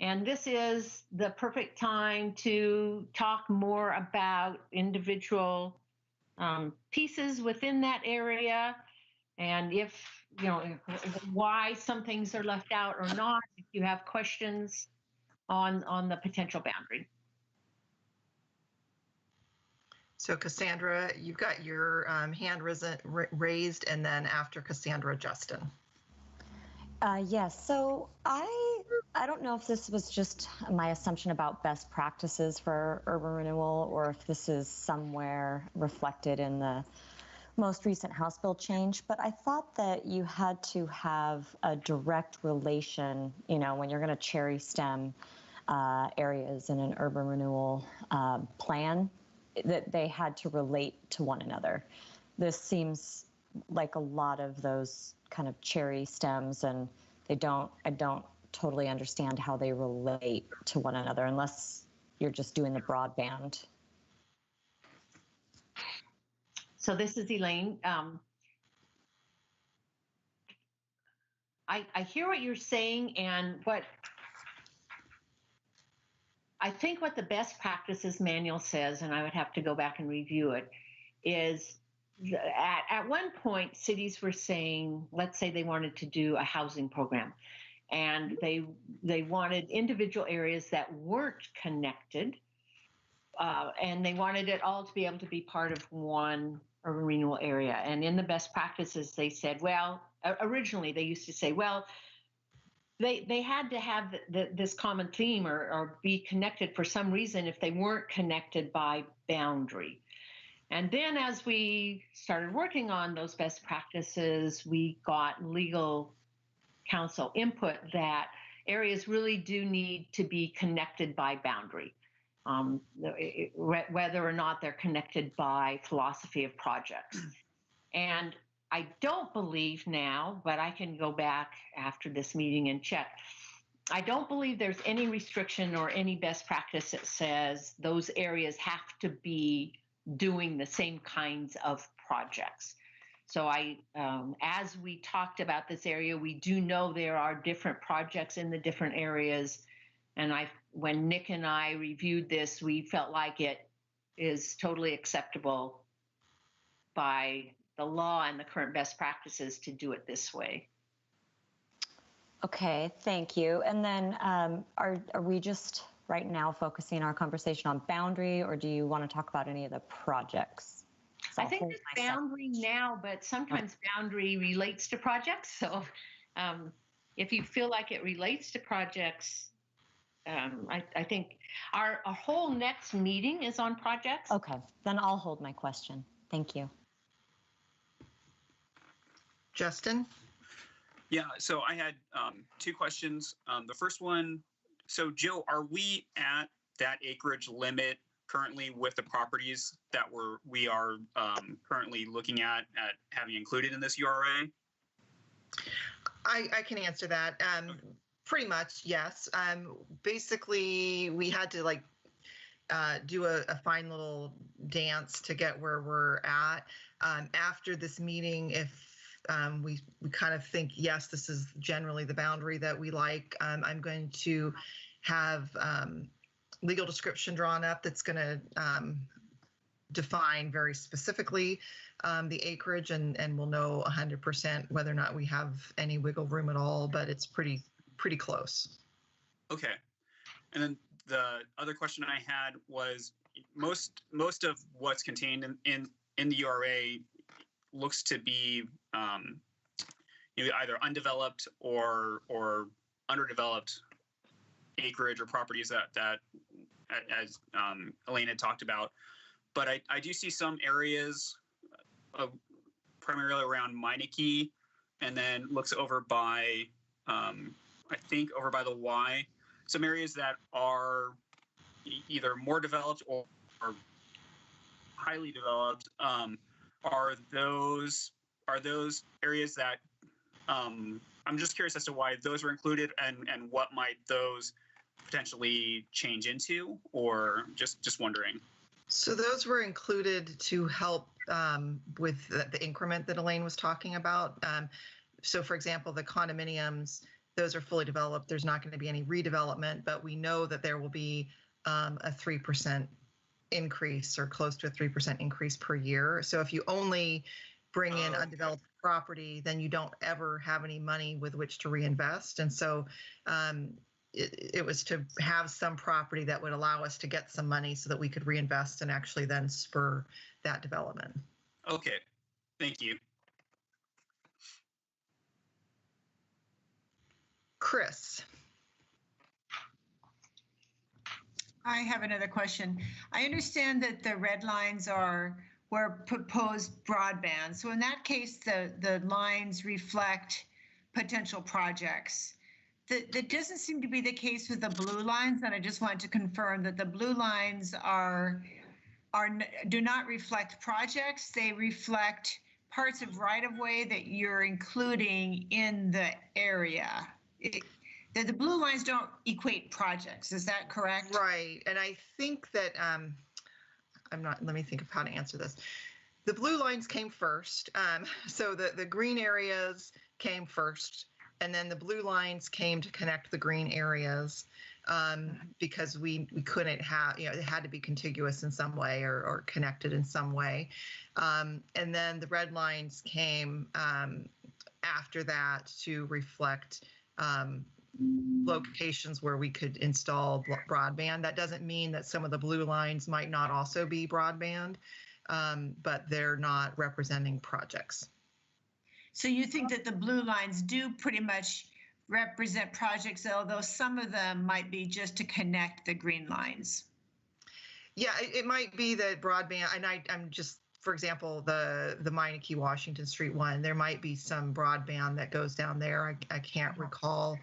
And this is the perfect time to talk more about individual pieces within that area. And if, you know, why some things are left out or not, if you have questions on the potential boundary. So Cassandra, you've got your hand raised, and then after Cassandra, Justin. Yes, so I don't know if this was just my assumption about best practices for urban renewal or if this is somewhere reflected in the most recent House bill change, but I thought that you had to have a direct relation, you know, when you're going to cherry stem areas in an urban renewal plan, that they had to relate to one another. This seems like a lot of those kind of cherry stems, and I don't totally understand how they relate to one another unless you're just doing the broadband. So this is Elaine. I hear what you're saying, and what I think what the best practices manual says, and I would have to go back and review it, is at one point cities were saying, let's say they wanted to do a housing program, and they wanted individual areas that weren't connected and they wanted it all to be able to be part of one urban renewal area. And in the best practices, they said, well, originally they used to say, well, they had to have this common theme or be connected for some reason if they weren't connected by boundary. And then as we started working on those best practices, we got legal counsel input that areas really do need to be connected by boundary, whether or not they're connected by philosophy of projects. And I don't believe now, but I can go back after this meeting and check. I don't believe there's any restriction or any best practice that says those areas have to be doing the same kinds of projects. So as we talked about this area, we do know there are different projects in the different areas. And when Nick and I reviewed this, we felt like it is totally acceptable by the law and the current best practices to do it this way. Okay, thank you. And then are we just right now focusing our conversation on boundary, or do you want to talk about any of the projects? So I think it's boundary now, but sometimes boundary relates to projects. So if you feel like it relates to projects, I think our whole next meeting is on projects. Okay, then I'll hold my question. Thank you. Justin? Yeah, so I had two questions. The first one, so Jill, are we at that acreage limit currently with the properties that we are currently looking at having included in this URA? I can answer that. Pretty much, yes. Basically, we had to do a fine little dance to get where we're at. After this meeting, if we kind of think, yes, this is generally the boundary that we like, I'm going to have legal description drawn up that's going to define very specifically the acreage, and we'll know 100% whether or not we have any wiggle room at all, but it's pretty close. Okay. And then the other question I had was most of what's contained in the URA looks to be either undeveloped or underdeveloped acreage or properties that as Elaine had talked about. But I do see some areas primarily around Meineke, and then looks over by I think over by the Y, some areas that are either more developed or highly developed. Are those areas that I'm just curious as to why those were included, and what might those potentially change into, or just wondering. So those were included to help with the increment that Elaine was talking about. So for example, the condominiums, those are fully developed. There's not going to be any redevelopment, but we know that there will be a 3% increase or close to a 3% increase per year. So if you only bring in undeveloped property, then you don't ever have any money with which to reinvest. And so it was to have some property that would allow us to get some money so that we could reinvest and actually then spur that development. Okay, thank you. Chris. I have another question. I understand that the red lines were proposed broadband. So in that case, the lines reflect potential projects. That doesn't seem to be the case with the blue lines, and I just want to confirm that the blue lines do not reflect projects. They reflect parts of right-of-way that you're including in the area. The blue lines don't equate projects. Is that correct? Right. And I think that let me think of how to answer this. The blue lines came first. So the green areas came first, and then the blue lines came to connect the green areas because we couldn't have, it had to be contiguous in some way or connected in some way. And then the red lines came after that to reflect locations where we could install broadband. That doesn't mean that some of the blue lines might not also be broadband, but they're not representing projects. So you think that the blue lines do pretty much represent projects, although some of them might be just to connect the green lines? Yeah, it might be that broadband, and I'm just, for example, the Meineke Washington Street one, there might be some broadband that goes down there. I can't recall.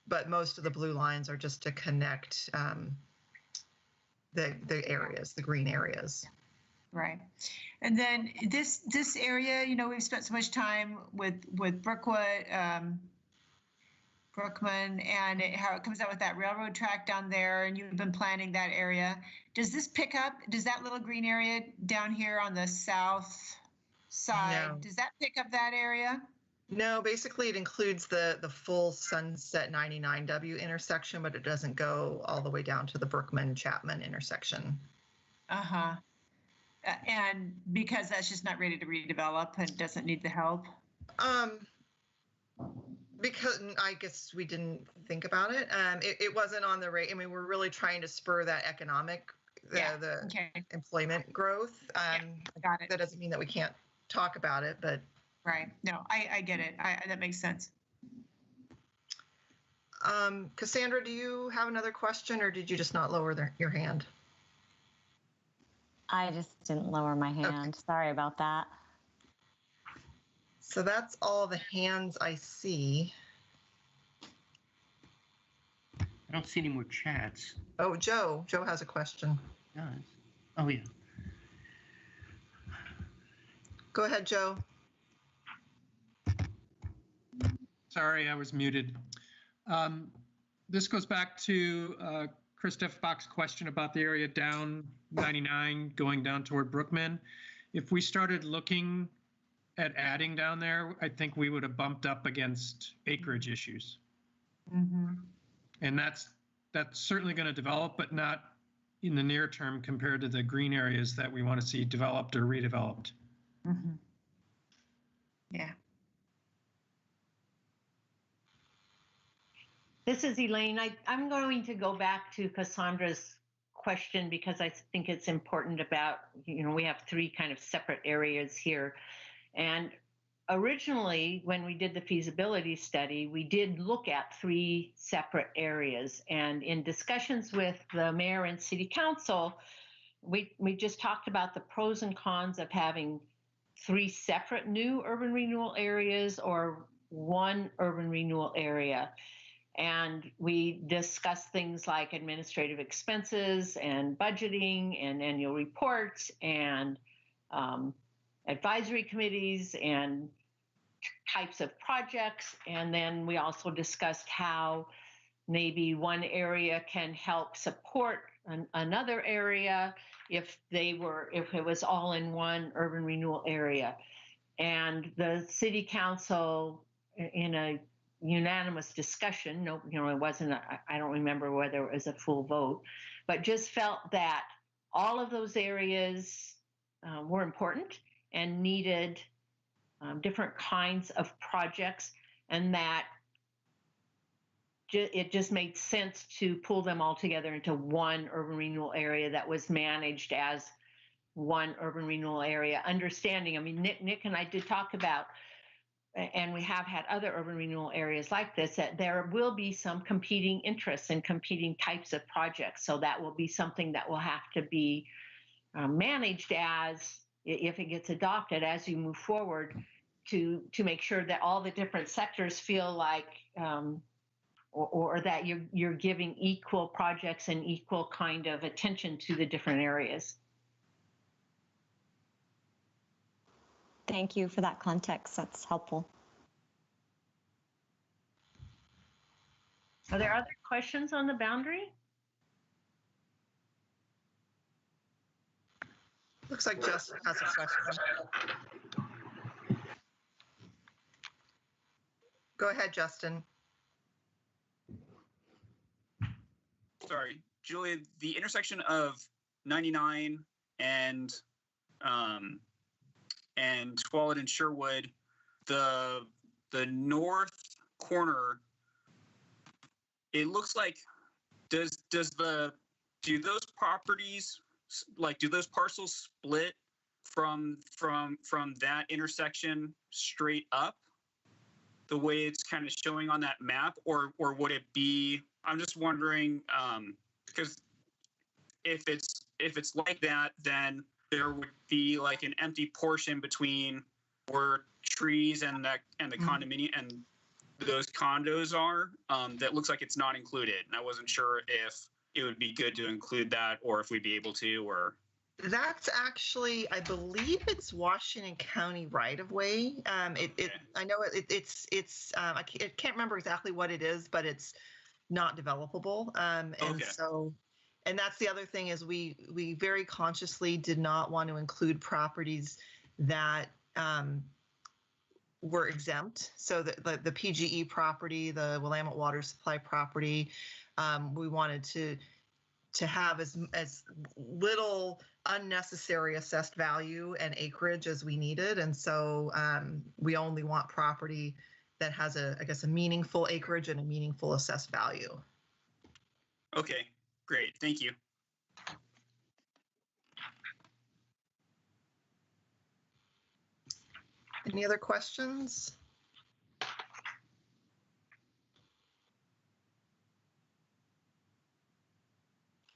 But most of the blue lines are just to connect the areas, the green areas. Right. And then this area, you know, we've spent so much time with Brookwood, Brookman, and how it comes out with that railroad track down there, and you've been planning that area. Does this pick up, does that little green area down here on the south side, does that pick up that area? No, basically it includes the full Sunset 99W intersection, but it doesn't go all the way down to the Brookman-Chapman intersection. Uh-huh. And because that's just not ready to redevelop and doesn't need the help? Because I guess we didn't think about it. It wasn't on the rate. I mean, we're really trying to spur that economic, employment growth. Got it. That doesn't mean that we can't talk about it, but. Right. No, I get it. That makes sense. Cassandra, do you have another question, or did you just not lower your hand? I just didn't lower my hand. Okay. Sorry about that. So that's all the hands I see. I don't see any more chats. Oh, Joe has a question. Nice. Oh, yeah. Go ahead, Joe. Sorry, I was muted. This goes back to Chris Defbach's question about the area down 99 going down toward Brookman. If we started looking at adding down there, I think we would have bumped up against acreage issues. Mm-hmm. And that's certainly going to develop, but not in the near term compared to the green areas that we want to see developed or redeveloped. Mm-hmm. Yeah. This is Elaine. I'm going to go back to Cassandra's question because I think it's important about, you know, we have three kind of separate areas here. And originally, when we did the feasibility study, we did look at three separate areas. And in discussions with the mayor and city council, we just talked about the pros and cons of having three separate new urban renewal areas or one urban renewal area. And we discussed things like administrative expenses and budgeting and annual reports and advisory committees and types of projects. And then we also discussed how maybe one area can help support another area if it was all in one urban renewal area. And the city council, in a unanimous discussion, no, you know, it wasn't, I don't remember whether it was a full vote, but just felt that all of those areas were important and needed different kinds of projects, and that it just made sense to pull them all together into one urban renewal area that was managed as one urban renewal area. Understanding, I mean, Nick and I did talk about, and we have had other urban renewal areas like this, that there will be some competing interests and competing types of projects. So that will be something that will have to be managed as, if it gets adopted, as you move forward, to make sure that all the different sectors feel like, or that you're giving equal projects and equal kind of attention to the different areas. Thank you for that context. That's helpful. Are there other questions on the boundary? Looks like Justin has a question. Go ahead, Justin. Sorry, Julia, the intersection of 99 and Sherwood and Sherwood, the north corner, it looks like, do those properties, like, do those parcels split from that intersection straight up the way it's kind of showing on that map, or would it be, I'm just wondering, because if it's like that, then there would be like an empty portion between where trees and the condominium and those condos are, that looks like it's not included. And I wasn't sure if it would be good to include that, or if we'd be able to, or. That's actually, I believe it's Washington County right of way. I know it's I can't remember exactly what it is, but it's not developable. And that's the other thing is we very consciously did not want to include properties that were exempt. So the PGE property, the Willamette Water Supply property, we wanted to have as little unnecessary assessed value and acreage as we needed. And so we only want property that has I guess a meaningful acreage and a meaningful assessed value. Okay, great, thank you. Any other questions?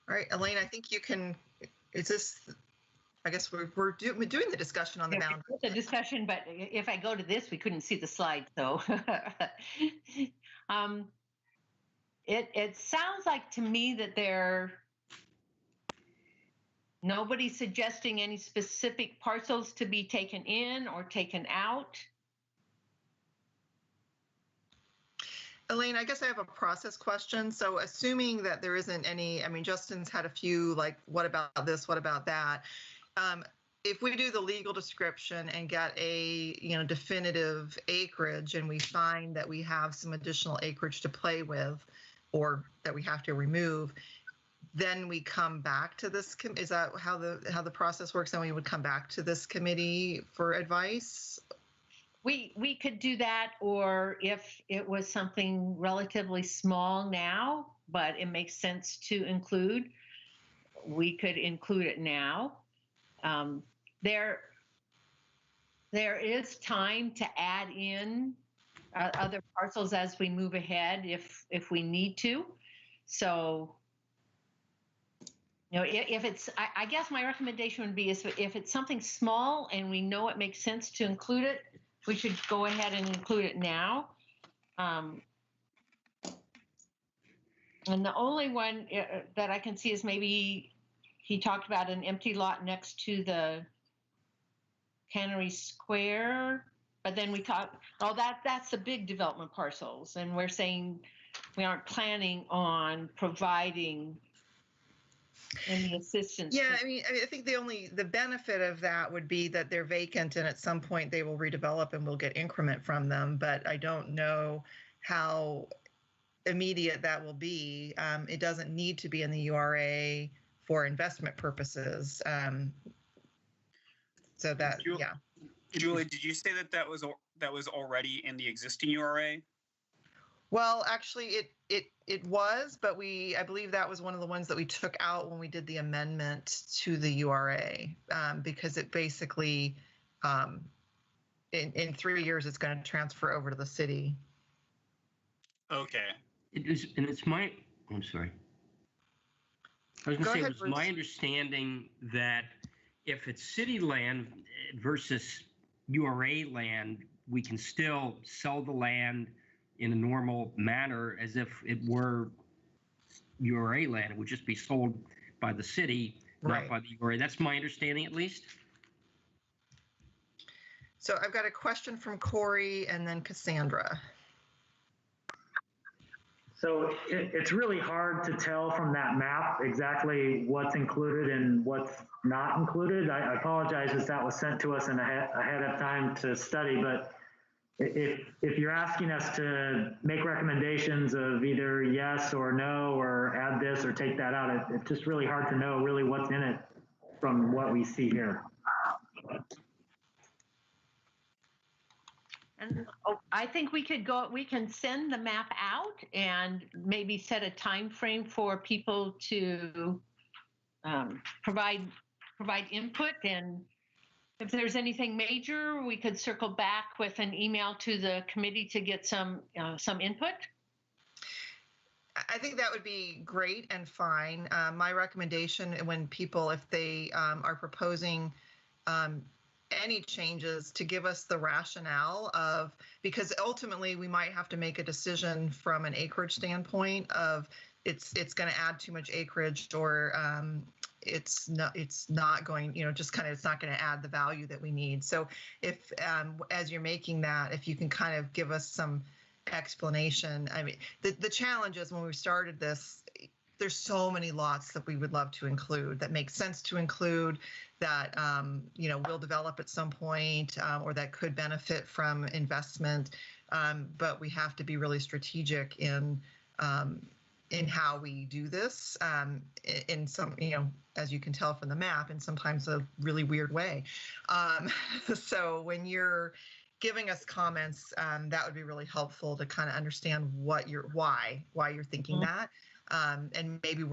All right, Elaine, I think you can, is this, I guess we're doing the discussion on the boundary. The discussion, but if I go to this, we couldn't see the slide, so. It sounds like to me that nobody's suggesting any specific parcels to be taken in or taken out. Elaine, I guess I have a process question. So assuming that there isn't any, I mean, Justin's had a few, like, what about this, what about that? If we do the legal description and get a, definitive acreage and we find that we have some additional acreage to play with or that we have to remove, then we come back to this, is that how the process works? Then we would come back to this committee for advice? We could do that, or if it was something relatively small now, but it makes sense to include, we could include it now. There is time to add in other parcels as we move ahead if we need to. So, if it's, I guess my recommendation would be is if it's something small and we know it makes sense to include it, we should go ahead and include it now. And the only one that I can see is maybe he talked about an empty lot next to the Cannery Square, but then we talked, that's the big development parcels. And we're saying we aren't planning on providing any assistance. Yeah, I mean, I think the benefit of that would be that they're vacant and at some point they will redevelop and we'll get increment from them, but I don't know how immediate that will be. It doesn't need to be in the URA for investment purposes. So that, yeah. Julie, did you say that was already in the existing URA? Well, actually, it was, but I believe that was one of the ones that we took out when we did the amendment to the URA, because it basically, in 3 years, it's going to transfer over to the city. Okay. It is, and it's I'm sorry. I was going to say, it was my understanding that if it's city land versus URA land, we can still sell the land in a normal manner as if it were URA land. It would just be sold by the city, not by the URA. That's my understanding, at least. So I've got a question from Corey and then Cassandra. So it's really hard to tell from that map exactly what's included and what's not included. I apologize if that was sent to us ahead of time to study, but if you're asking us to make recommendations of either yes or no, or add this or take that out, it's just really hard to know really what's in it from what we see here. And I think we can send the map out and maybe set a time frame for people to provide input. And if there's anything major, we could circle back with an email to the committee to get some input. I think that would be great and fine. My recommendation when people, if they are proposing any changes, to give us the rationale of, because ultimately we might have to make a decision from an acreage standpoint of it's going to add too much acreage, or it's not going, just kind of, it's not going to add the value that we need. So if as you're making that, if you can kind of give us some explanation. I mean, the challenge is when we started this, there's so many lots that we would love to include, that make sense to include, that we'll develop at some point, or that could benefit from investment. But we have to be really strategic in how we do this, in some, as you can tell from the map, in sometimes a really weird way. So when you're giving us comments, that would be really helpful to kind of understand why you're thinking that. And maybe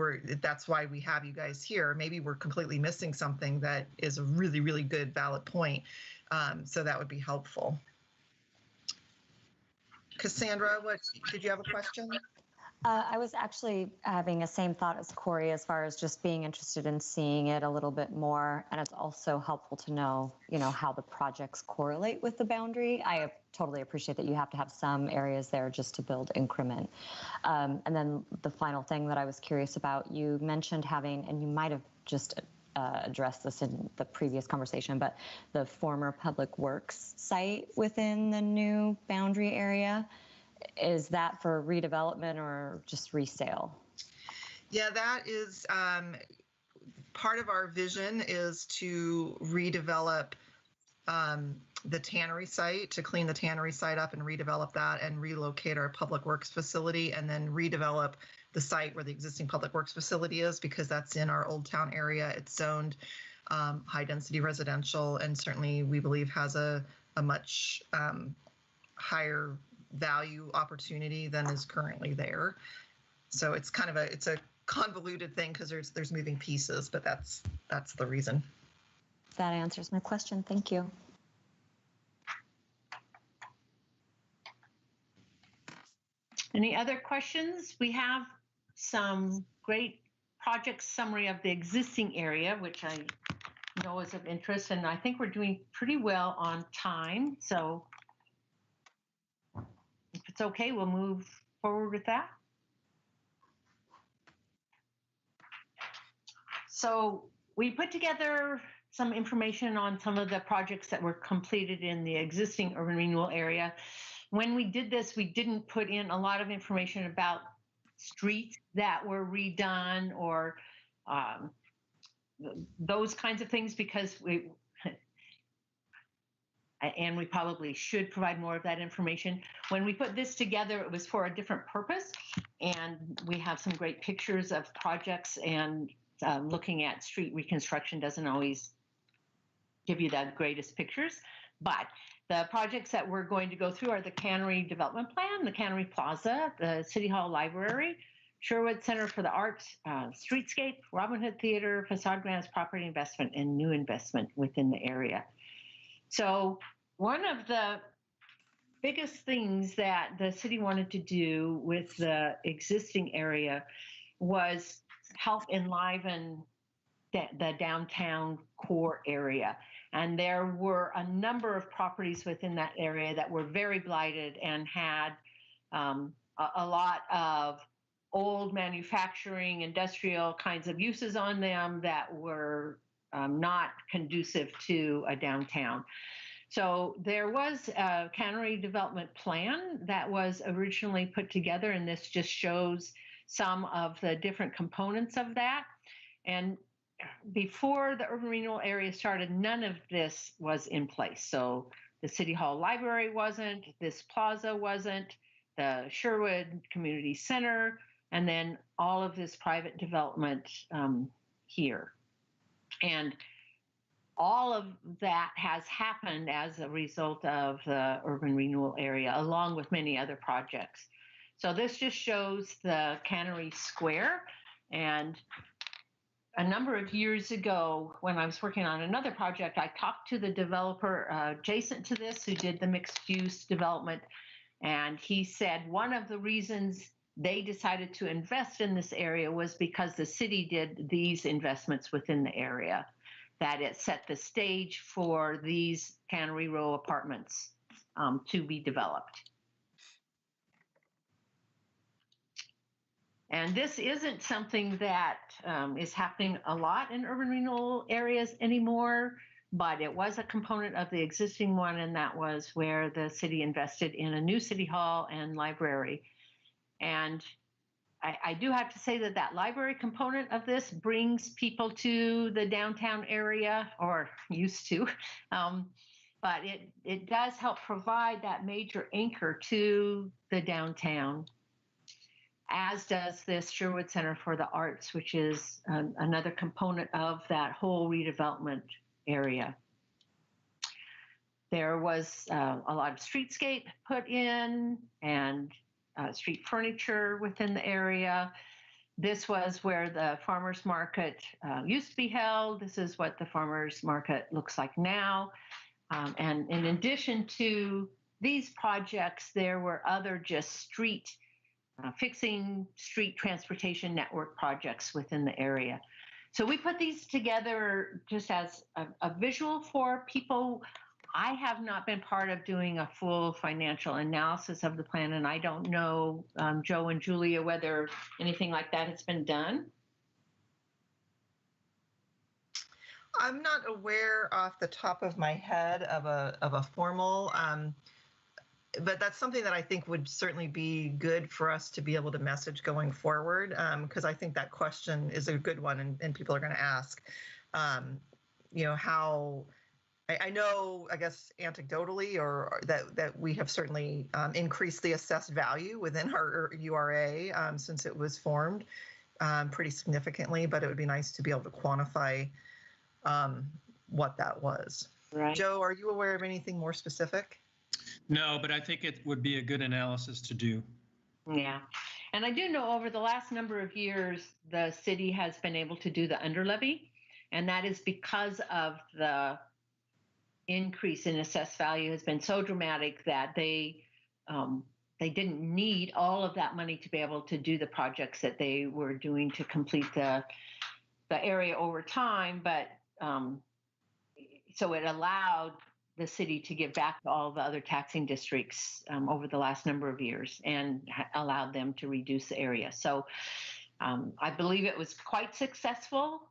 that's why we have you guys here. Maybe we're completely missing something that is a really, really good, valid point. So that would be helpful. Cassandra, did you have a question? I was actually having the same thought as Corey, as far as just being interested in seeing it a little bit more. And it's also helpful to know, how the projects correlate with the boundary. I totally appreciate that you have to have some areas there just to build increment. And then the final thing that I was curious about, you mentioned having, and you might have just addressed this in the previous conversation, but the former public works site within the new boundary area. Is that for redevelopment or just resale? Yeah, that is part of our vision, is to redevelop the tannery site, to clean the tannery site up and redevelop that, and relocate our public works facility, and then redevelop the site where the existing public works facility is, because that's in our Old Town area. It's zoned high density residential, and certainly we believe has a much higher value opportunity than is currently there. So it's kind of it's a convoluted thing, because there's moving pieces, but that's the reason. That answers my question. Thank you. Any other questions? We have some great project summary of the existing area, which I know is of interest, and I think we're doing pretty well on time. So if it's okay, we'll move forward with that. So we put together some information on some of the projects that were completed in the existing urban renewal area. When we did this, we didn't put in a lot of information about streets that were redone, or those kinds of things, because we probably should provide more of that information. When we put this together, it was for a different purpose, and we have some great pictures of projects, and looking at street reconstruction doesn't always give you the greatest pictures. But the projects that we're going to go through are the Cannery Development Plan, the Cannery Plaza, the City Hall Library, Sherwood Center for the Arts, Streetscape, Robin Hood Theater, facade grants, property investment, and new investment within the area. So one of the biggest things that the city wanted to do with the existing area was help enliven the downtown core area. And there were a number of properties within that area that were very blighted and had a lot of old manufacturing, industrial kinds of uses on them that were not conducive to a downtown. So there was a Cannery Development Plan that was originally put together, and this just shows some of the different components of that. And before the urban renewal area started, none of this was in place. So the City Hall Library wasn't, this plaza wasn't, the Sherwood Community Center, and then all of this private development here. And all of that has happened as a result of the urban renewal area, along with many other projects. So this just shows the Cannery Square. And a number of years ago, when I was working on another project, I talked to the developer adjacent to this who did the mixed use development. And he said one of the reasons they decided to invest in this area was because the city did these investments within the area, that it set the stage for these Cannery Row apartments to be developed. And this isn't something that is happening a lot in urban renewal areas anymore, but it was a component of the existing one, and that was where the city invested in a new city hall and library. And I do have to say that that library component of this brings people to the downtown area, or used to, but it does help provide that major anchor to the downtown, as does this Sherwood Center for the Arts, which is another component of that whole redevelopment area. There was a lot of streetscape put in and street furniture within the area. This was where the farmers market used to be held. This is what the farmers market looks like now. And in addition to these projects, there were other just street fixing street transportation network projects within the area. So we put these together just as a visual for people. I have not been part of doing a full financial analysis of the plan, and I don't know, Joe and Julia, whether anything like that has been done. I'm not aware off the top of my head of a formal, but that's something that I think would certainly be good for us to be able to message going forward, because I think that question is a good one, and people are going to ask, you know, how. I know, I guess, anecdotally, or that we have certainly increased the assessed value within our URA since it was formed pretty significantly, but it would be nice to be able to quantify what that was. Right. Joe, are you aware of anything more specific? No, but I think it would be a good analysis to do. Yeah. And I do know over the last number of years, the city has been able to do the underlevy, and that is because of the increase in assessed value has been so dramatic that they didn't need all of that money to be able to do the projects that they were doing to complete the area over time. But so it allowed the city to give back to all the other taxing districts over the last number of years, and allowed them to reduce the area. So I believe it was quite successful,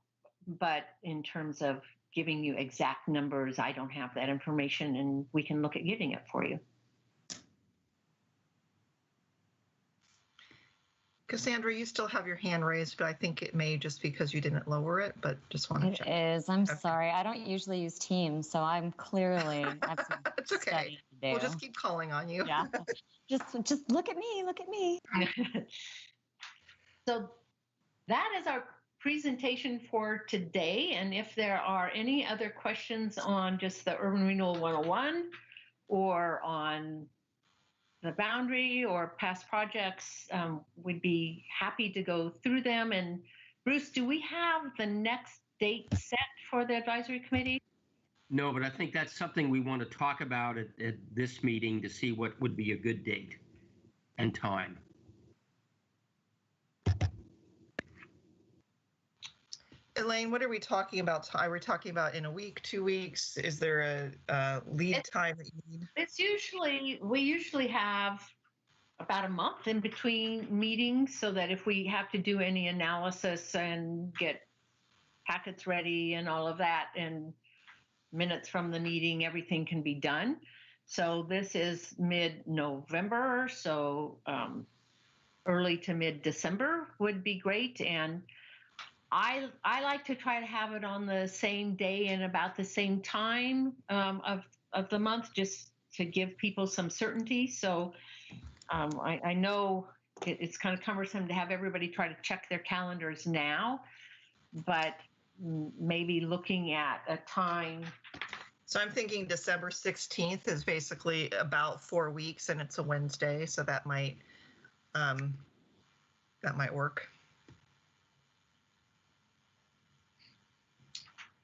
but in terms of giving you exact numbers, I don't have that information, and we can look at getting it for you. Cassandra, you still have your hand raised, but I think it may just because you didn't lower it, but just want to check. It is. I'm sorry. I don't usually use Teams, so I'm clearly have some it's okay. study to do. We'll just keep calling on you. Yeah. just look at me. Look at me. So that is our presentation for today. And if there are any other questions on just the Urban Renewal 101 or on the boundary or past projects, we'd be happy to go through them. And Bruce, do we have the next date set for the advisory committee? No, but I think that's something we want to talk about at this meeting to see what would be a good date and time. Elaine, what are we talking about? Are we talking about in a week, 2 weeks? Is there a lead time that you need? We usually have about a month in between meetings, so that if we have to do any analysis and get packets ready and all of that, and minutes from the meeting, everything can be done. So this is mid-November, so early to mid-December would be great. And I like to try to have it on the same day and about the same time of the month, just to give people some certainty. So I know it's kind of cumbersome to have everybody try to check their calendars now, but maybe looking at a time. So I'm thinking December 16th is basically about 4 weeks, and it's a Wednesday, so that might work.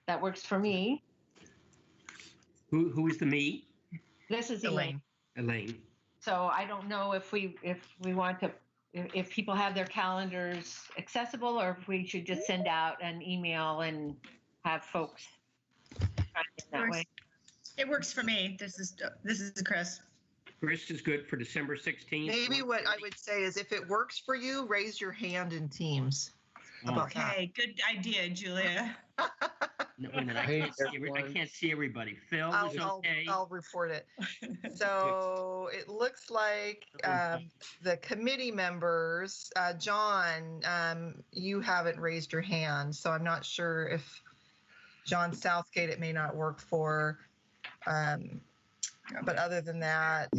That works for me. Who is the me? This is Elaine. Elaine. So I don't know if we want to, if people have their calendars accessible, or if we should just send out an email and have folks chime in that way. It works for me. This is Chris. Chris is good for December 16th. Maybe what I would say is if it works for you, raise your hand in Teams. Okay, good idea, Julia. No, wait a minute, I can't see everybody. Phil is okay. I'll report it. So it looks like the committee members, John, you haven't raised your hand, so I'm not sure if John Southgate it may not work for. But other than that,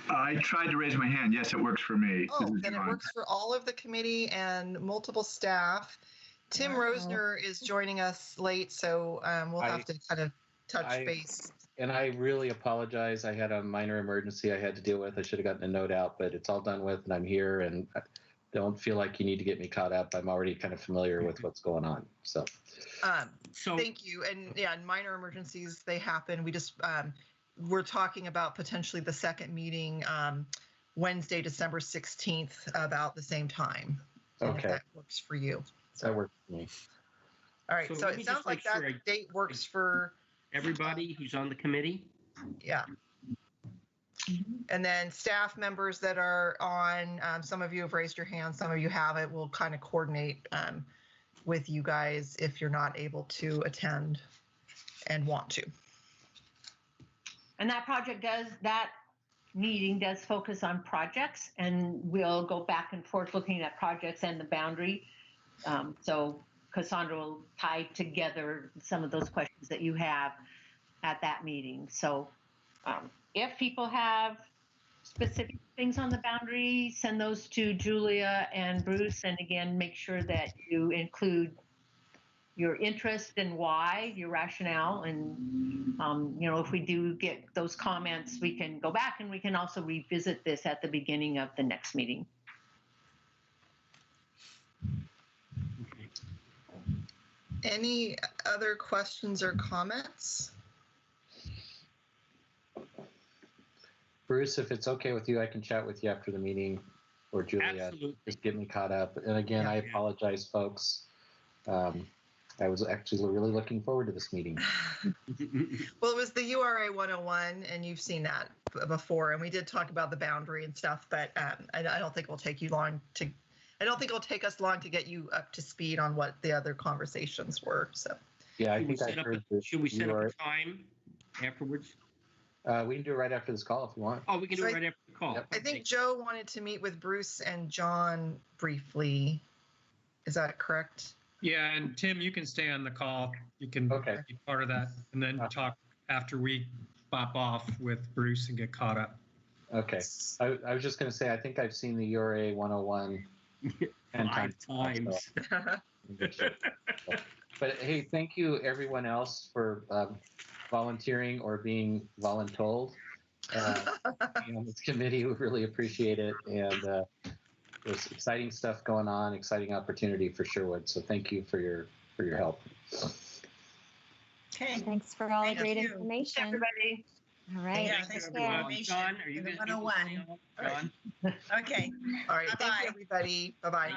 I tried to raise my hand. Yes, it works for me. Oh, then it works for all of the committee and multiple staff. Tim Rosner is joining us late, so we'll have to kind of touch base. And I really apologize. I had a minor emergency I had to deal with. I should have gotten a note out, but it's all done with, and I'm here. And I don't feel like you need to get me caught up. I'm already kind of familiar with what's going on. So thank you. And yeah, minor emergencies, they happen. We just we're talking about potentially the second meeting Wednesday, December 16th, about the same time. Okay. If that works for you. That works for me. All right. So it sounds like that date works for everybody who's on the committee. Yeah. And then staff members that are on, some of you have raised your hand, some of you haven't. We'll kind of coordinate with you guys if you're not able to attend and want to. And that meeting does focus on projects, and we'll go back and forth looking at projects and the boundary. So Cassandra will tie together some of those questions that you have at that meeting. So if people have specific things on the boundary, send those to Julia and Bruce. And again, make sure that you include your interest and why, your rationale. And, if we do get those comments, we can go back and we can also revisit this at the beginning of the next meeting. Any other questions or comments? Bruce, if it's okay with you, I can chat with you after the meeing, or Julia. Absolutely. Just get me caught up. And again, I apologize, folks. I was actually really looking forward to this meeting. Well, it was the URA 101, and you've seen that before, and we did talk about the boundary and stuff, but I don't think it will take you long to. I don't think it'll take us long to get you up to speed on what the other conversations were. So. Yeah, I think I heard. Should we set up a time afterwards? We can do it right after this call if you want. Oh, we can do it right after the call. Yep. I think Joe wanted to meet with Bruce and John briefly. Is that correct? Yeah, and Tim, you can stay on the call. You can be part of that, and then talk after we pop off with Bruce and get caught up. Okay. I was just going to say, I think I've seen the URA 101 5 times. But hey, thank you everyone else for volunteering or being voluntold on this committee. We really appreciate it, and there's exciting stuff going on, exciting opportunity for Sherwood. So thank you for your help. Okay. Thanks for all the great information, everybody. All right. Yeah, thanks for the information. John, are you going to 101. John? Okay. All right. Thank you, everybody. Bye-bye.